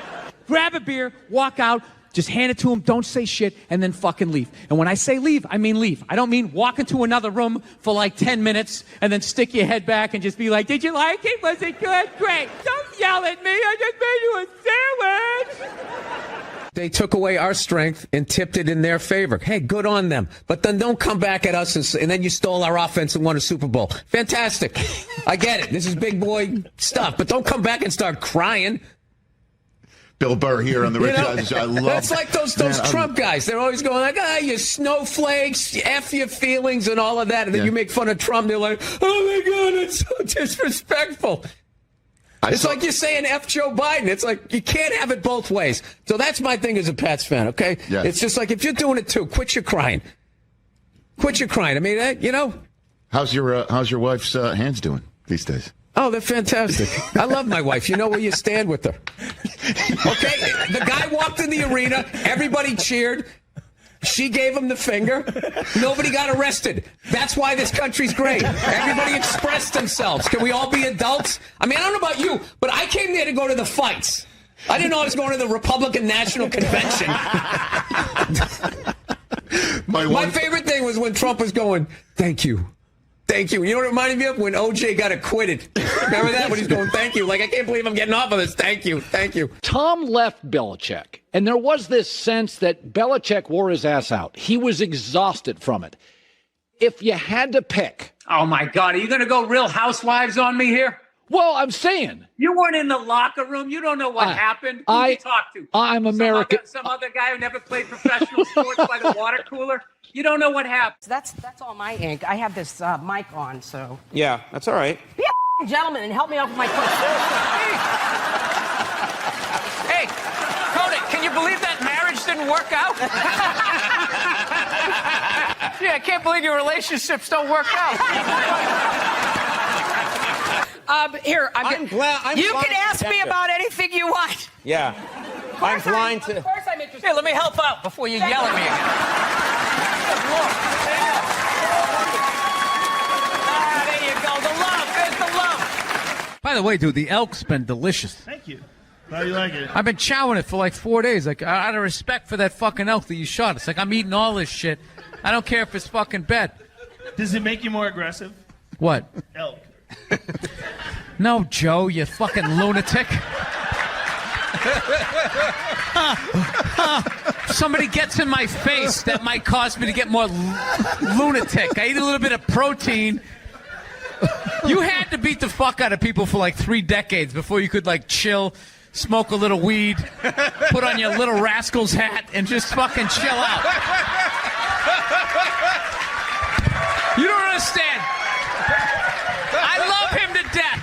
grab a beer, walk out, just hand it to him, don't say shit, and then fucking leave. And when I say leave, I mean leave. I don't mean walk into another room for like 10 minutes and then stick your head back and just be like, did you like it? Was it good? Great. Don't yell at me. I just made you a sandwich. They took away our strength and tipped it in their favor. Hey, good on them. But then don't come back at us and then you stole our offense and won a Super Bowl. Fantastic. I get it. This is big boy stuff. But don't come back and start crying. Bill Burr here on the Rich Eisen Show. I love That's like those Trump guys. They're always going like, you snowflakes, F your feelings and all of that. And then you make fun of Trump. They're like, oh, my God, it's so disrespectful. It's like you're saying F Joe Biden. It's like you can't have it both ways. So that's my thing as a Pats fan, okay? Yes. It's just like if you're doing it too, quit your crying. Quit your crying. I mean, you know. How's your wife's hands doing these days? Oh, they're fantastic. I love my wife. You know where you stand with her. Okay? The guy walked in the arena. Everybody cheered. She gave him the finger. Nobody got arrested. That's why this country's great. Everybody expressed themselves. Can we all be adults? I mean, I don't know about you, but I came there to go to the fights. I didn't know I was going to the Republican National Convention. My favorite thing was when Trump was going, thank you. Thank you. You know what it reminded me of? When OJ got acquitted. Remember that? When he's going, thank you. Like, I can't believe I'm getting off of this. Thank you. Thank you. Tom left Belichick, and there was this sense that Belichick wore his ass out. He was exhausted from it. If you had to pick. Oh, my God. Are you going to go Real Housewives on me here? Well, I'm saying. You weren't in the locker room. You don't know what happened. Who did you talk to? I'm American. Some other guy who never played professional sports by the water cooler? You don't know what happened. That's all my ink. I have this mic on, so. Yeah, that's all right. Be a gentleman and help me out with my question. Hey, Cody, can you believe that marriage didn't work out? Yeah, I can't believe your relationships don't work out. Here, I'm glad. You can ask me about anything you want. Yeah. I'm blind to. Of course I'm interested. Here, let me help out before you yell at me again. There you go. The love. There's the love. By the way, dude, the elk's been delicious. Thank you. How you like it? I've been chowing it for like 4 days. Like, out of respect for that fucking elk that you shot. It's like I'm eating all this shit. I don't care if it's fucking bad. Does it make you more aggressive? What? Elk. No, Joe, you fucking lunatic. Somebody gets in my face, that might cause me to get more lunatic. I eat a little bit of protein. You had to beat the fuck out of people for like 3 decades before you could like chill, smoke a little weed, put on your Little Rascals hat, and just fucking chill out. You don't understand. I love him to death.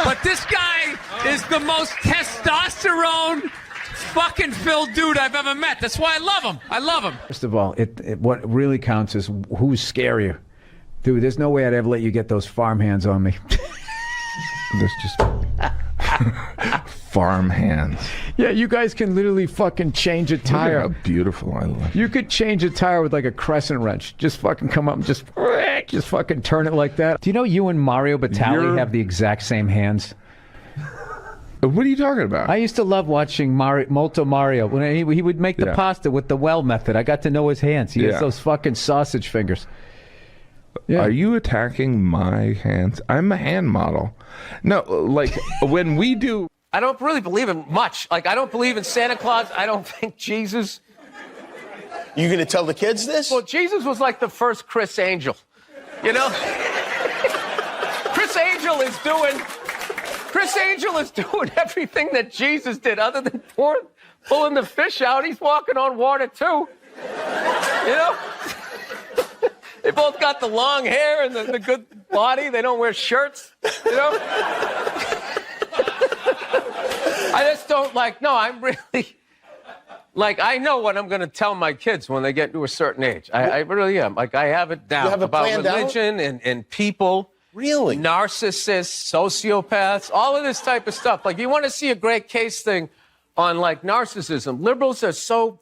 But this guy is the most testosterone fucking filled dude I've ever met. That's why I love him. I love him. First of all, what really counts is who's scarier. Dude, there's no way I'd ever let you get those farm hands on me. There's just farm hands. Yeah, you guys can literally fucking change a tire. Look at how beautiful I look. You could change a tire with like a crescent wrench. Just fucking come up and just fucking turn it like that. Do you know you and Mario Batali have the exact same hands? What are you talking about? I used to love watching Molto Mario. When he would make the pasta with the well method. I got to know his hands. He has those fucking sausage fingers. Yeah. Are you attacking my hands? I'm a hand model. No, like when we do... I don't really believe in much. Like, I don't believe in Santa Claus. I don't think Jesus... You gonna tell the kids this? Well, Jesus was like the first Chris Angel. You know? Chris Angel is doing everything that Jesus did other than pulling the fish out. He's walking on water, too. You know? They both got the long hair and the good body. They don't wear shirts, you know? I just don't I'm really, I know what I'm going to tell my kids when they get to a certain age. I really am. Like, I have it down about religion and people. Really? Narcissists, sociopaths, all of this type of stuff. Like, you want to see a great case thing on, narcissism. Liberals are so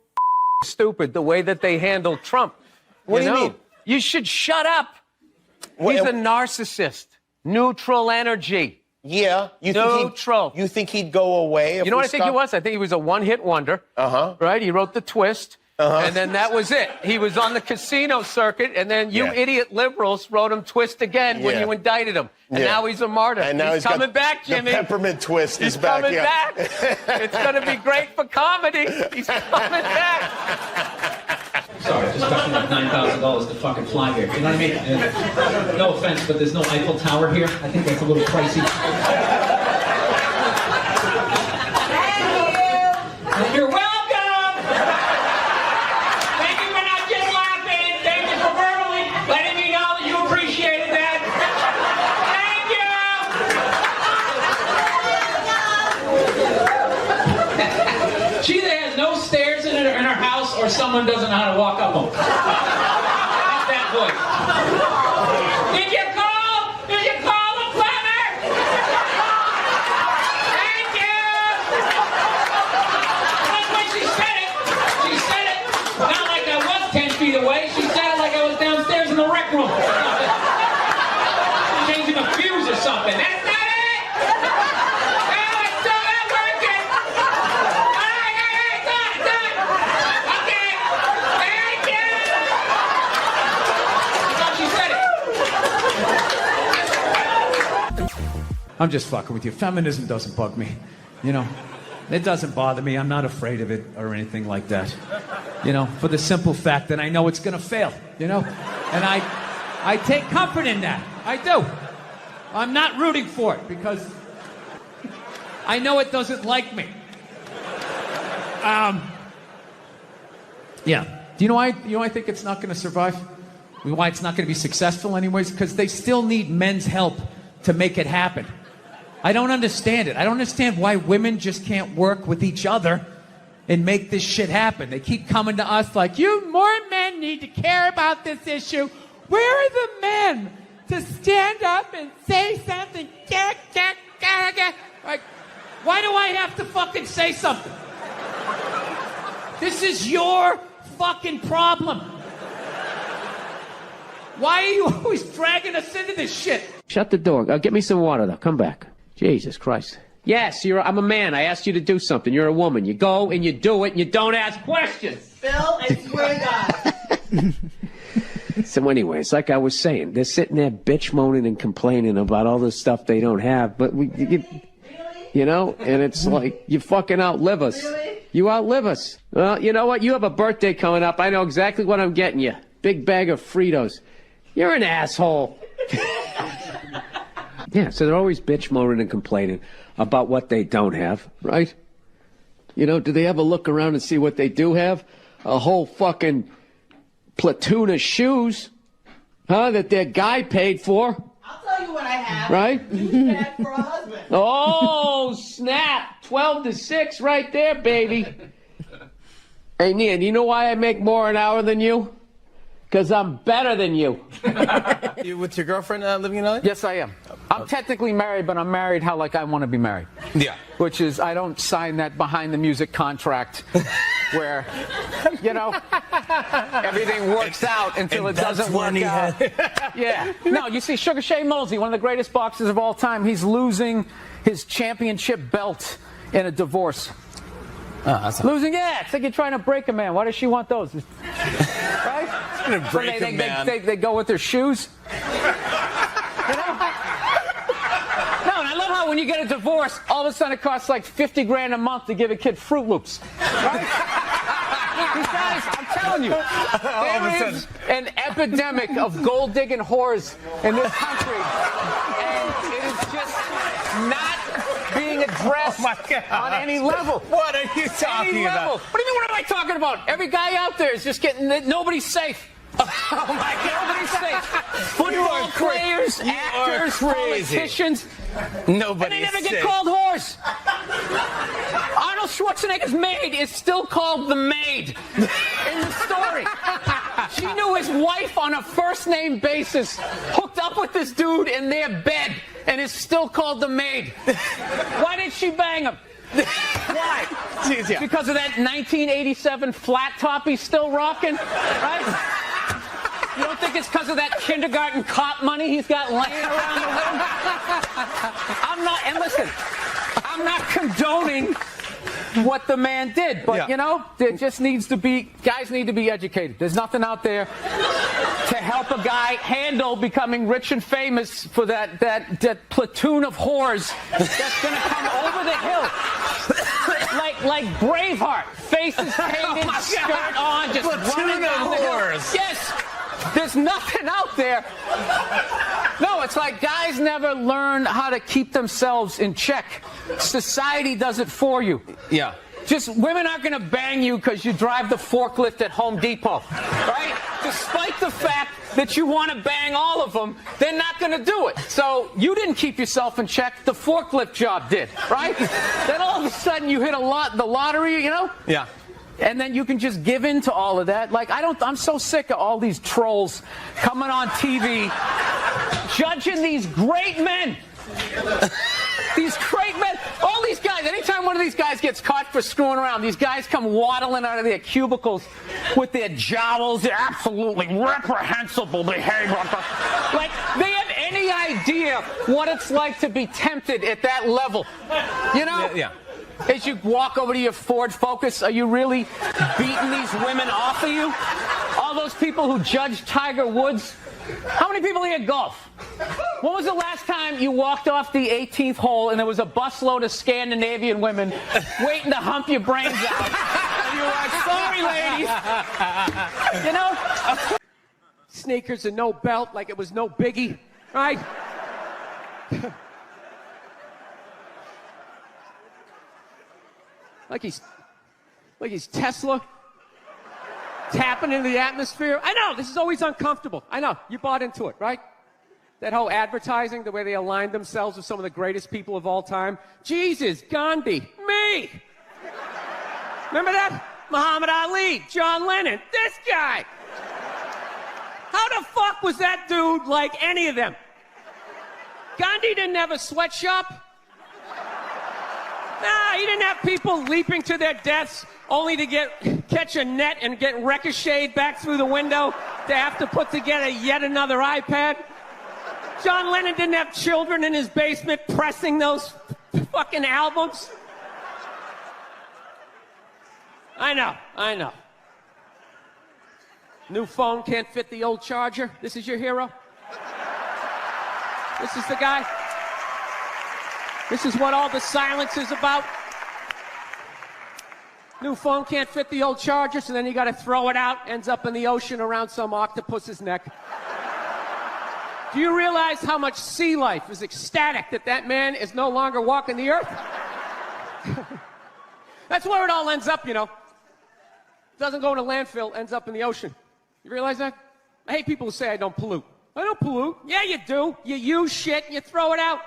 stupid the way that they handle Trump. What do you mean? You should shut up. He's a narcissist. Neutral energy. Yeah. You think he'd go away? If You know what we I think he stopped? was? I think he was a one-hit wonder. Right? He wrote the twist. And then that was it. He was on the casino circuit, and then you idiot liberals wrote him twist again when you indicted him. And now he's a martyr. And now he's coming back, Jimmy. The peppermint twist He's is back. coming back. It's going to be great for comedy. He's coming back. Sorry, I just got me like $9,000 to fucking fly here. You know what I mean? And no offense, but there's no Eiffel Tower here. I think that's a little pricey. You're welcome! Thank you for not just laughing. Thank you for verbally letting me know that you appreciated that. Thank you! She either has no stairs in her house or someone doesn't know how to walk up them. That's that voice. Did you call? Did you call the plumber? Thank you! That's when she said it. She said it not like I was 10 feet away. She said it like I was downstairs in the rec room. Changing a fuse or something. That's not it! No, it's still not working! It's done! Okay! Thank you! I thought she said it. I'm just fucking with you. Feminism doesn't bug me. You know, it doesn't bother me. I'm not afraid of it or anything like that. You know, for the simple fact that I know it's going to fail, you know? And I take comfort in that. I do. I'm not rooting for it because I know it doesn't like me. Yeah. Do you know why I think it's not going to survive? Why it's not going to be successful anyways? Because they still need men's help to make it happen. I don't understand it. I don't understand why women just can't work with each other and make this shit happen. They keep coming to us like, more men need to care about this issue. Where are the men to stand up and say something? Like, why do I have to fucking say something? This is your fucking problem. Why are you always dragging us into this shit? Shut the door. Get me some water, though. Come back. Jesus Christ. Yes, I'm a man. I asked you to do something. You're a woman. You go and you do it and you don't ask questions. Phil, I swear to God. So anyways, like I was saying, they're sitting there bitch moaning and complaining about all this stuff they don't have, but you know, and it's like, you fucking outlive us. Really? You outlive us. Well, you know what? You have a birthday coming up. I know exactly what I'm getting you. Big bag of Fritos. You're an asshole. Yeah, so they're always bitch moaning and complaining about what they don't have, right? You know, do they ever look around and see what they do have? A whole fucking platoon of shoes, huh, that their guy paid for. I'll tell you what I have. Right? For a husband. Oh, snap. 12 to 6 right there, baby. Hey, Nia, do you know why I make more an hour than you? Because I'm better than you. You with your girlfriend living in LA? Yes, I am. I'm technically married, but I'm married how like I want to be married. Yeah. Which is, I don't sign that behind the music contract where, you know, everything works out until it doesn't work out. Yeah. No, you see, Sugar Shane Mosley, one of the greatest boxers of all time, he's losing his championship belt in a divorce. Losing, yeah. It's like you're trying to break a man. Why does she want those? Right? It's gonna break a man. They go with their shoes. You know? No, and I love how when you get a divorce, all of a sudden it costs like 50 grand a month to give a kid Fruit Loops. Right? These guys, I'm telling you, there is an epidemic of gold-digging whores in this country. And it is just not being addressed on any level. What are you talking about? What do you mean, what am I talking about? Every guy out there is just getting, nobody's safe. Oh my God, nobody's safe. Football players, actors, politicians. Nobody's and they never safe. get called whores. Arnold Schwarzenegger's maid is still called the maid in the story. She knew his wife on a first-name basis, hooked up with this dude in their bed, and is still called the maid. Why did she bang him? Why? Because of that 1987 flat top he's still rocking, right? You don't think it's because of that kindergarten cop money he's got laying around the room? I'm not, and listen, I'm not condoning what the man did, but you know, there just needs to be, guys need to be educated. There's nothing out there to help a guy handle becoming rich and famous for that platoon of whores that's gonna come over the hill. like Braveheart, faces painted, skirt on, just running down the hill. Yes, there's nothing out there. No, it's like guys never learn how to keep themselves in check. Society does it for you. Yeah. Just women aren't going to bang you because you drive the forklift at Home Depot, right? Despite the fact that you want to bang all of them, they're not going to do it. So you didn't keep yourself in check. The forklift job did, right? Then all of a sudden you hit the lottery, you know? Yeah. And then you can just give in to all of that. Like, I'm so sick of all these trolls coming on TV, judging these great men. These great men. All these guys, anytime one of these guys gets caught for screwing around, these guys come waddling out of their cubicles with their jowls. They're absolutely reprehensible behavior. Like, they have any idea what it's like to be tempted at that level. You know? Yeah. As you walk over to your Ford Focus, are you really beating these women off of you? All those people who judge Tiger Woods. How many people here golf? When was the last time you walked off the 18th hole and there was a busload of Scandinavian women waiting to hump your brains out? And you were like, sorry, ladies. You know? Sneakers and no belt like it was no biggie, right? Like he's Tesla, tapping into the atmosphere. I know, this is always uncomfortable. I know, you bought into it, right? That whole advertising, the way they aligned themselves with some of the greatest people of all time. Jesus, Gandhi, me. Remember that? Muhammad Ali, John Lennon, this guy. How the fuck was that dude like any of them? Gandhi didn't have a sweatshop. Nah, he didn't have people leaping to their deaths only to catch a net and get ricocheted back through the window to have to put together yet another iPad. John Lennon didn't have children in his basement pressing those fucking albums. I know. New phone can't fit the old charger. This is your hero? This is the guy? This is what all the silence is about? New phone can't fit the old charger, so then you gotta throw it out, ends up in the ocean around some octopus's neck. Do you realize how much sea life is ecstatic that man is no longer walking the earth? That's where it all ends up, you know. Doesn't go in a landfill, ends up in the ocean. You realize that? I hate people who say I don't pollute. I don't pollute. Yeah, you do. You use shit and you throw it out.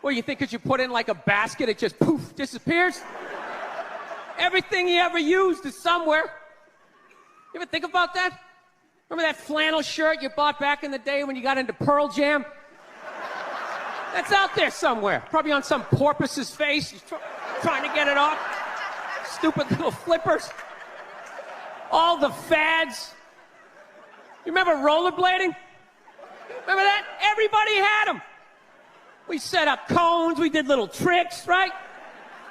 Well, you think because you put it in like a basket, it just poof, disappears? Everything you ever used is somewhere. You ever think about that? Remember that flannel shirt you bought back in the day when you got into Pearl Jam? That's out there somewhere. Probably on some porpoise's face. He's trying to get it off. Stupid little flippers. All the fads. You remember rollerblading? Remember that? Everybody had them. We set up cones, we did little tricks, right?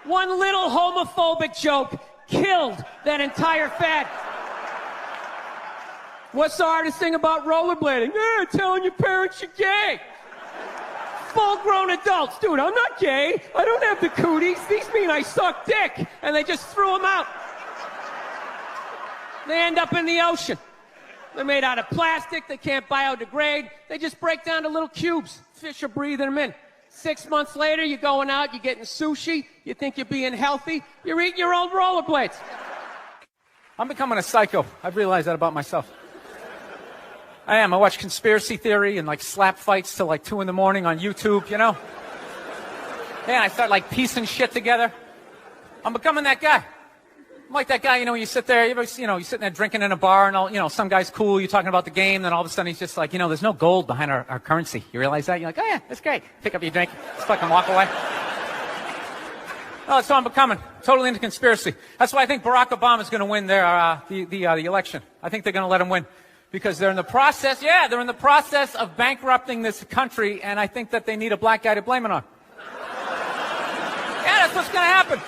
One little homophobic joke killed that entire fad. What's the hardest thing about rollerblading? Telling your parents you're gay. Full-grown adults. Dude, I'm not gay. I don't have the cooties. These mean I suck dick. And they just threw them out. They end up in the ocean. They're made out of plastic. They can't biodegrade. They just break down to little cubes. Fish are breathing them in. 6 months later, you're going out, you're getting sushi. You think you're being healthy. You're eating your old rollerblades. I'm becoming a psycho. I've realized that about myself. I am. I watch conspiracy theory and like slap fights till like 2 in the morning on YouTube, you know? Yeah, I start like piecing shit together. I'm becoming that guy. I'm like that guy, you know, you sit there, you're sitting there drinking in a bar and all, you know, some guy's cool, you're talking about the game, then all of a sudden he's just like, you know, there's no gold behind our currency. You realize that? You're like, oh yeah, that's great. Pick up your drink, just fucking walk away. Oh, that's what I'm becoming. Totally into conspiracy. That's why I think Barack Obama is going to win the election. I think they're going to let him win. because they're in the process of bankrupting this country, and I think that they need a black guy to blame it on. Yeah, that's what's going to happen.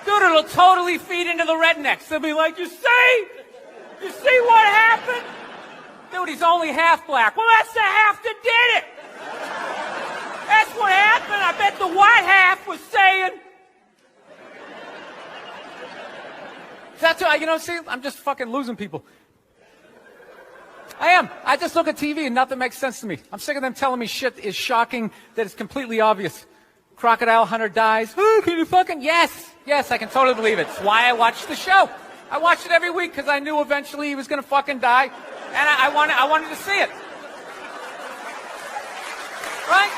Dude, it'll totally feed into the rednecks. They'll be like, you see what happened? Dude, he's only half black. Well, that's the half that did it. That's what happened. I bet the white half was saying. That's what, see, I'm just fucking losing people. I am. I just look at TV and nothing makes sense to me. I'm sick of them telling me shit is shocking that is completely obvious. Crocodile hunter dies. Oh, can you fucking... Yes, I can totally believe it. It's why I watched the show. I watched it every week because I knew eventually he was going to fucking die, and I wanted to see it. Right?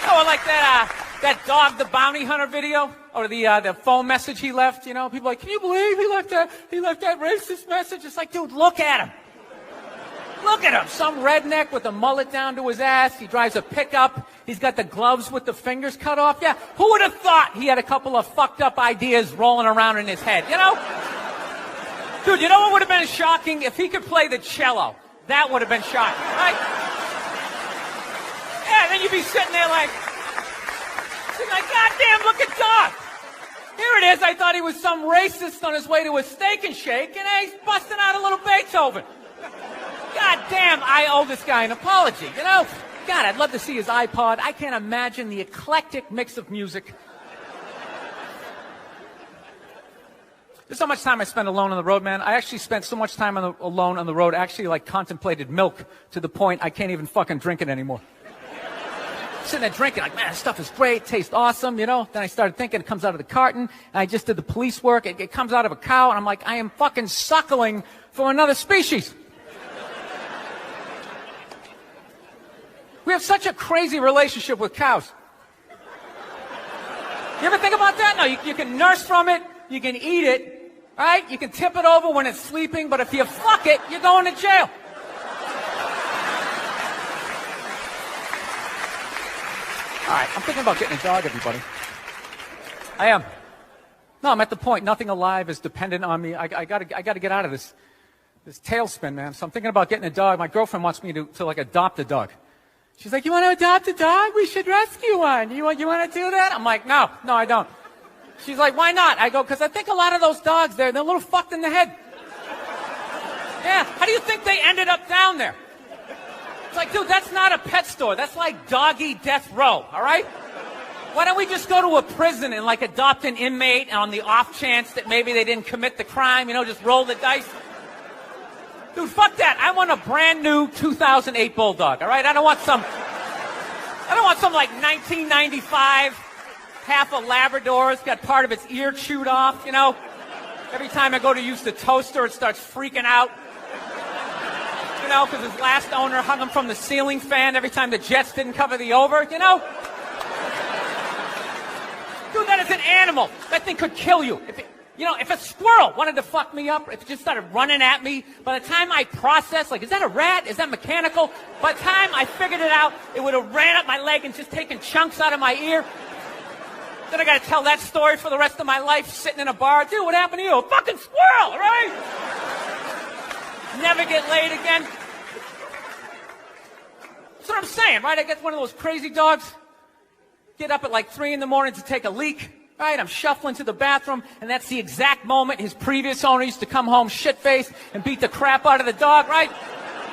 Oh, I like that dog, the bounty hunter video, or the phone message he left. People are like, can you believe he left that racist message? It's like, dude, look at him. Look at him. Some redneck with a mullet down to his ass. He drives a pickup. He's got the gloves with the fingers cut off. Yeah, who would have thought he had a couple of fucked up ideas rolling around in his head, Dude, you know what would have been shocking? If he could play the cello. That would have been shocking, right? Yeah, then you'd be sitting there like, goddamn, look at Doc. Here it is. I thought he was some racist on his way to a steak and shake, and he's busting out a little Beethoven. God damn, I owe this guy an apology, God, I'd love to see his iPod. I can't imagine the eclectic mix of music. There's so much time I spend alone on the road, man. I actually spent so much time alone on the road, actually like contemplated milk to the point I can't even fucking drink it anymore. Sitting there drinking, like, man, this stuff is great, tastes awesome, Then I started thinking it comes out of the carton, and I just did the police work. It comes out of a cow, and I'm like, I am fucking suckling from another species. We have such a crazy relationship with cows. You ever think about that? No, you can nurse from it, you can eat it, right? You can tip it over when it's sleeping, but if you fuck it, you're going to jail. All right, I'm thinking about getting a dog, everybody. I am. No, I'm at the point. Nothing alive is dependent on me. I gotta get out of this tailspin, man. So I'm thinking about getting a dog. My girlfriend wants me to like adopt a dog. She's like, you want to adopt a dog? We should rescue one. You want to do that? I'm like, no, I don't. She's like, why not? I go, because I think a lot of those dogs they're a little fucked in the head. Yeah, how do you think they ended up down there? It's like, dude, that's not a pet store. That's like doggy death row, all right? Why don't we just go to a prison and like adopt an inmate on the off chance that maybe they didn't commit the crime, just roll the dice? Dude, fuck that. I want a brand new 2008 Bulldog, all right? I don't want some like 1995, half a Labrador. It's got part of its ear chewed off, Every time I go to use the toaster, it starts freaking out. Because his last owner hung him from the ceiling fan every time the Jets didn't cover the over, Dude, that is an animal. That thing could kill you. If a squirrel wanted to fuck me up, if it just started running at me, by the time I processed, like, is that a rat? Is that mechanical? By the time I figured it out, it would have ran up my leg and just taken chunks out of my ear. Then I got to tell that story for the rest of my life, sitting in a bar. Dude, what happened to you? A fucking squirrel, right? Never get laid again. That's what I'm saying, right? I get one of those crazy dogs, get up at like 3 in the morning to take a leak. Right, I'm shuffling to the bathroom, and that's the exact moment his previous owner used to come home shit-faced and beat the crap out of the dog, right?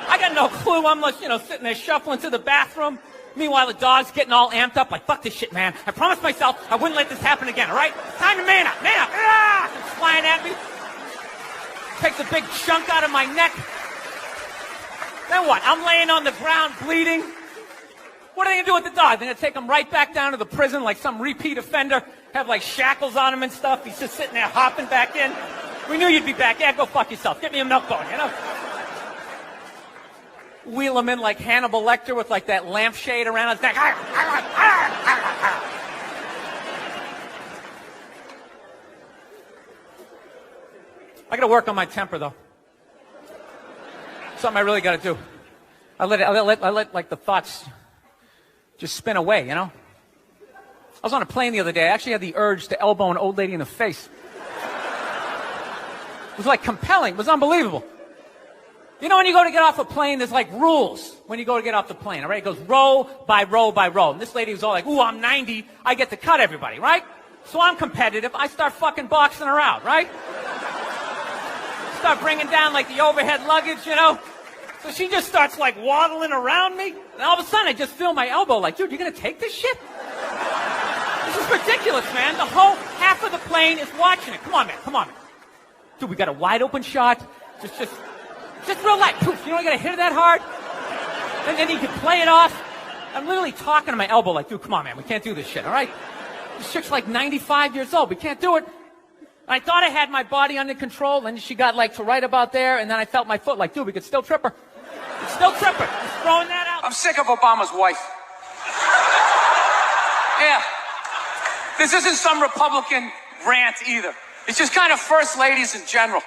I got no clue. I'm like, sitting there shuffling to the bathroom. Meanwhile, the dog's getting all amped up, like, fuck this shit, man. I promised myself I wouldn't let this happen again, all right? It's time to man up. Ah! It's flying at me. Takes a big chunk out of my neck. Then what? I'm laying on the ground bleeding. What are they going to do with the dog? They're going to take him right back down to the prison like some repeat offender, have like shackles on him and stuff. He's just sitting there hopping back in. We knew you'd be back. Yeah, go fuck yourself. Get me a milk bone, Wheel him in like Hannibal Lecter with like that lampshade around his neck. I got to work on my temper, though. Something I really got to do. I let like the thoughts just spin away, I was on a plane the other day. I actually had the urge to elbow an old lady in the face. It was like compelling. It was unbelievable. You know, when you go to get off a plane, there's like rules when you go to get off the plane, all right? It goes row by row by row. And this lady was all like, ooh, I'm 90. I get to cut everybody, right? So I'm competitive. I start fucking boxing her out, right? Start bringing down like the overhead luggage, you know? So she just starts like waddling around me. And all of a sudden I just feel my elbow like, dude, you're going to take this shit? This is ridiculous, man. The whole half of the plane is watching it. Come on, man. Come on, man. Dude, we got a wide open shot. Just real light. Poof, you don't got to hit it that hard. And then you can play it off. I'm literally talking to my elbow like, dude, come on, man. We can't do this shit, all right? This chick's like 95 years old. We can't do it. I thought I had my body under control, and she got like to right about there, and then I felt my foot like, dude, we could still trip her. We could still trip her. Just throwing that out. I'm sick of Obama's wife. Yeah. This isn't some Republican rant either. It's just kind of first ladies in general.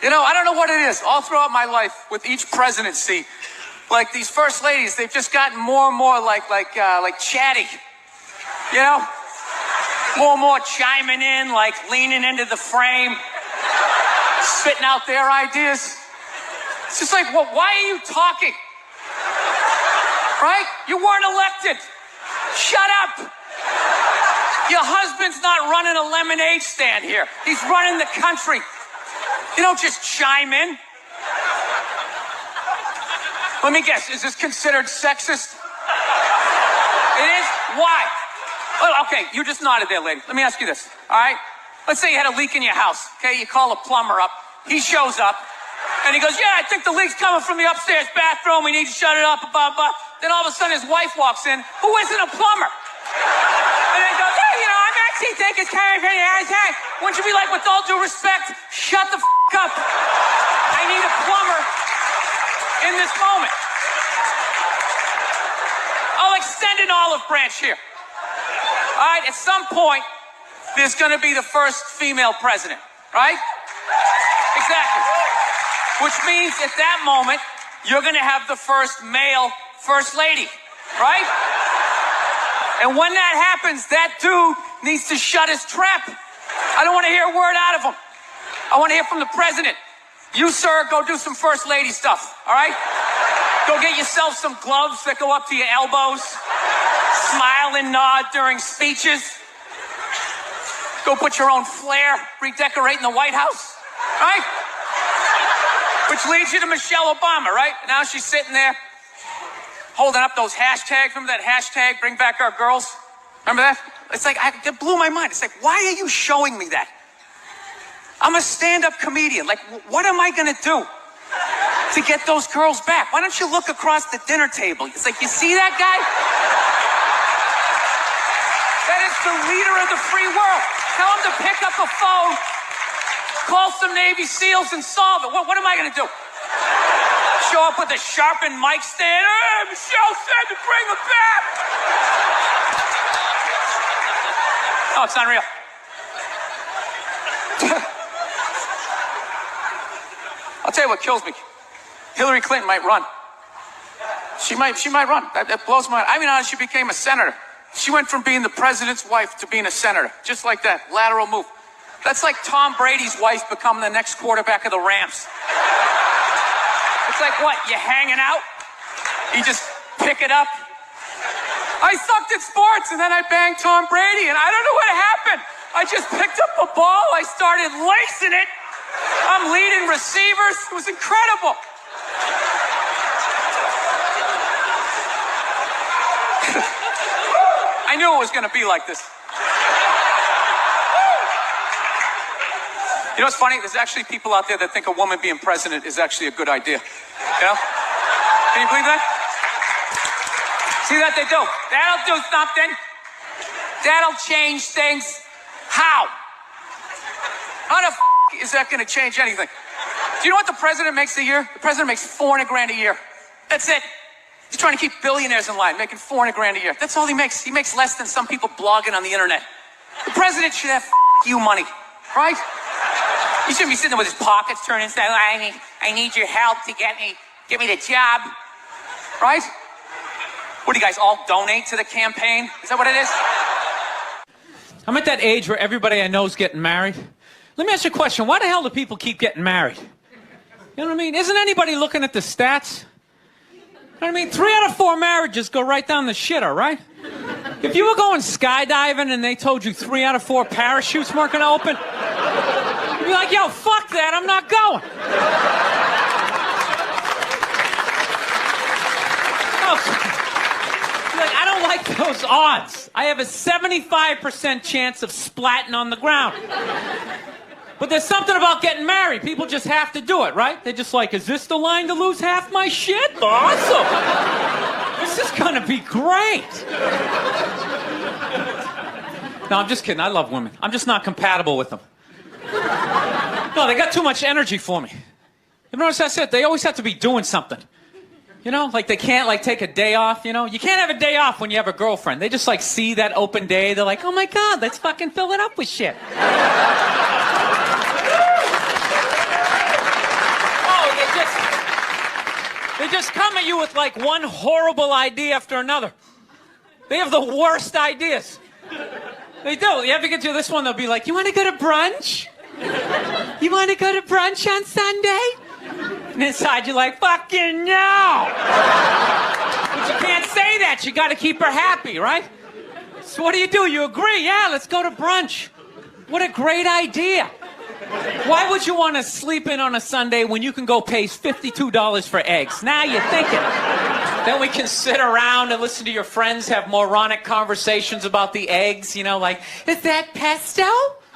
You know, I don't know what it is. All throughout my life, with each presidency, like these first ladies, they've just gotten more and more like chatty. You know? More and more chiming in, like leaning into the frame, spitting out their ideas. It's just like, well, why are you talking? Right? You weren't elected. Shut up. Your husband's not running a lemonade stand here. He's running the country. You don't just chime in. Let me guess, is this considered sexist? It is? Why? Well, okay, you just nodded there, lady. Let me ask you this, all right? Let's say you had a leak in your house, okay? You call a plumber up. He shows up, and he goes, yeah, I think the leak's coming from the upstairs bathroom. We need to shut it up, blah, blah. Then all of a sudden his wife walks in, who isn't a plumber. And he goes, hey, you know, I'm actually thinking it's kind of pretty high. Wouldn't you be like, with all due respect, shut the up. I need a plumber in this moment. I'll extend an olive branch here. All right, at some point, there's going to be the first female president, right? Exactly. Which means at that moment, you're going to have the first male first lady, right? And when that happens, that dude needs to shut his trap. I don't want to hear a word out of him. I want to hear from the president. You, sir, go do some first lady stuff, all right? Go get yourself some gloves that go up to your elbows. Smile and nod during speeches. Go put your own flair, redecorating the White House, right? Which leads you to Michelle Obama, right? Now she's sitting there holding up those hashtags. Remember that hashtag, bring back our girls? Remember that? It's like, it blew my mind. It's like, why are you showing me that? I'm a stand-up comedian. Like, what am I going to do to get those girls back? Why don't you look across the dinner table? It's like, you see that guy? That is the leader of the free world. Tell him to pick up a phone, call some Navy SEALs and solve it. What am I going to do? Show up with a sharpened mic stand? Hey, Michelle said to bring him back. Oh, it's unreal. I'll tell you what kills me. Hillary Clinton might run. She might run. That blows my mind. I mean, how she became a senator. She went from being the president's wife to being a senator. Just like that. Lateral move. That's like Tom Brady's wife becoming the next quarterback of the Rams. It's like, what, you hanging out? You just pick it up? I sucked at sports, and then I banged Tom Brady, and I don't know what happened. I just picked up a ball. I started lacing it. I'm leading receivers. It was incredible. I knew it was going to be like this. You know what's funny? There's actually people out there that think a woman being president is actually a good idea. You know? Can you believe that? See that they do? That'll do something. That'll change things. How? How the is that going to change anything? Do you know what the president makes a year? The president makes $400,000 a year. That's it. He's trying to keep billionaires in line, making $400,000 a year. That's all he makes. He makes less than some people blogging on the internet. The president should have you money, right? He shouldn't be sitting there with his pockets turned inside. I need your help to get me the job, right? What do you guys all donate to the campaign? Is that what it is? I'm at that age where everybody I know is getting married. Let me ask you a question. Why the hell do people keep getting married? You know what I mean? Isn't anybody looking at the stats? You know what I mean? 3 out of 4 marriages go right down the shitter, right? If you were going skydiving and they told you 3 out of 4 parachutes weren't going to open, you'd be like, yo, fuck that, I'm not going. Like, I don't like those odds. I have a 75% chance of splatting on the ground. But there's something about getting married. People just have to do it, right? They're just like, is this the line to lose half my shit? Awesome. This is gonna be great. No, I'm just kidding. I love women. I'm just not compatible with them. No, they got too much energy for me. You notice I said they always have to be doing something. You know, like they can't like take a day off, you know? You can't have a day off when you have a girlfriend. They just like see that open day. They're like, oh my God, let's fucking fill it up with shit. They just come at you with like one horrible idea after another. They have the worst ideas. They do. You ever get to this one, they'll be like, you want to go to brunch? You want to go to brunch on Sunday? And inside you're like, fucking no! But you can't say that. You got to keep her happy, right? So what do? You agree? Yeah, let's go to brunch. What a great idea. Why would you want to sleep in on a Sunday when you can go pay $52 for eggs? Now you're thinking. Then we can sit around and listen to your friends have moronic conversations about the eggs, you know, like, is that pesto?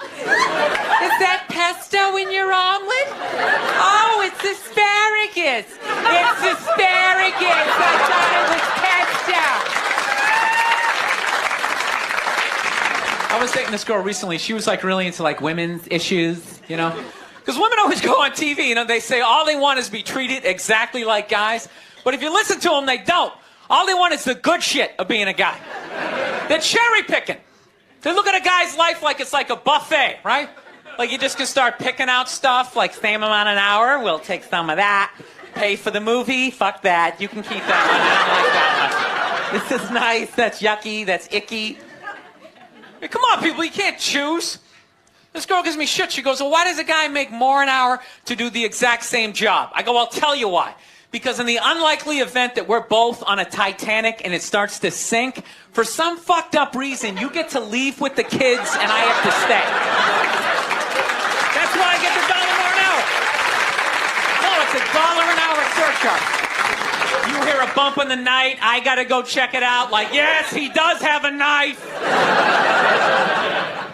Is that pesto in your omelet? Oh, it's asparagus. It's asparagus. I thought it was pesto. I was dating this girl recently. She was like really into like women's issues, you know? Because women always go on TV, you know, they say all they want is to be treated exactly like guys. But if you listen to them, they don't. All they want is the good shit of being a guy. They're cherry picking. They look at a guy's life like it's like a buffet, right? Like you just can start picking out stuff, like same amount an hour, we'll take some of that. Pay for the movie, fuck that. You can keep that one. I don't like that one. This is nice, that's yucky, that's icky. Hey, come on, people, you can't choose. This girl gives me shit. She goes, well, why does a guy make more an hour to do the exact same job? I go, I'll tell you why. Because in the unlikely event that we're both on a Titanic and it starts to sink, for some fucked up reason, you get to leave with the kids and I have to stay. That's why I get the $1 more an hour. No, it's $1 an hour surcharge. You hear a bump in the night, I gotta go check it out. Like, yes, he does have a knife.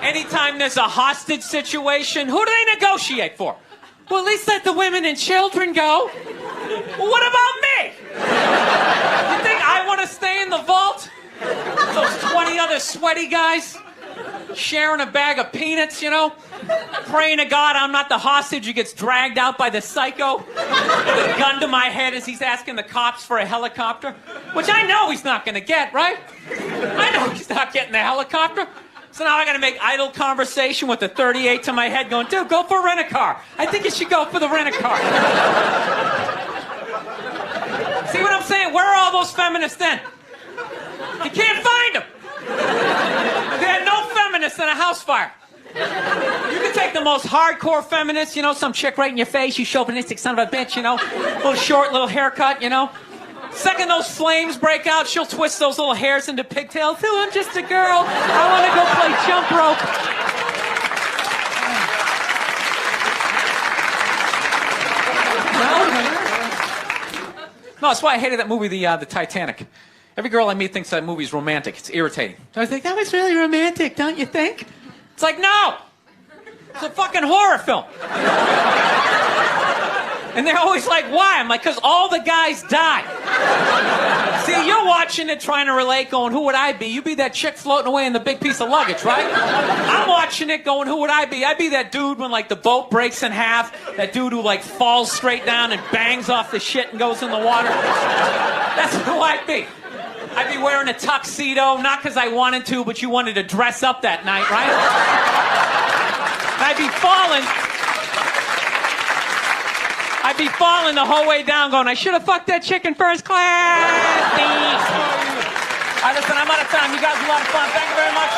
Anytime there's a hostage situation, who do they negotiate for? Well, at least let the women and children go. Well, what about me? You think I want to stay in the vault? Those 20 other sweaty guys sharing a bag of peanuts, you know? Praying to God I'm not the hostage who gets dragged out by the psycho with a gun to my head as he's asking the cops for a helicopter. Which I know he's not going to get, right? I know he's not getting the helicopter. So now I got to make idle conversation with the 38 to my head going, dude, go for a rent-a-car. I think you should go for the rent-a-car. See what I'm saying? Where are all those feminists then? You can't find them. They had no feminists in a house fire. You can take the most hardcore feminist, you know, some chick right in your face, you chauvinistic son of a bitch, you know, little short, little haircut, you know. Second those flames break out, she'll twist those little hairs into pigtails. Oh, I'm just a girl. I want to go play jump rope. No, that's why I hated that movie, the Titanic. Every girl I meet thinks that movie's romantic. It's irritating. I think that was really romantic, don't you think? It's like, no! It's a fucking horror film. And they're always like, why? I'm like, because all the guys die. See, you're watching it trying to relate, going, who would I be? You'd be that chick floating away in the big piece of luggage, right? I'm watching it going, who would I be? I'd be that dude when, like, the boat breaks in half, that dude who, like, falls straight down and bangs off the shit and goes in the water. That's who I'd be. I'd be wearing a tuxedo, not because I wanted to, but you wanted to dress up that night, right? I'd be falling the whole way down going, I should have fucked that chick in first class. All right, listen, I'm out of time. You guys had a lot of fun. Thank you very much.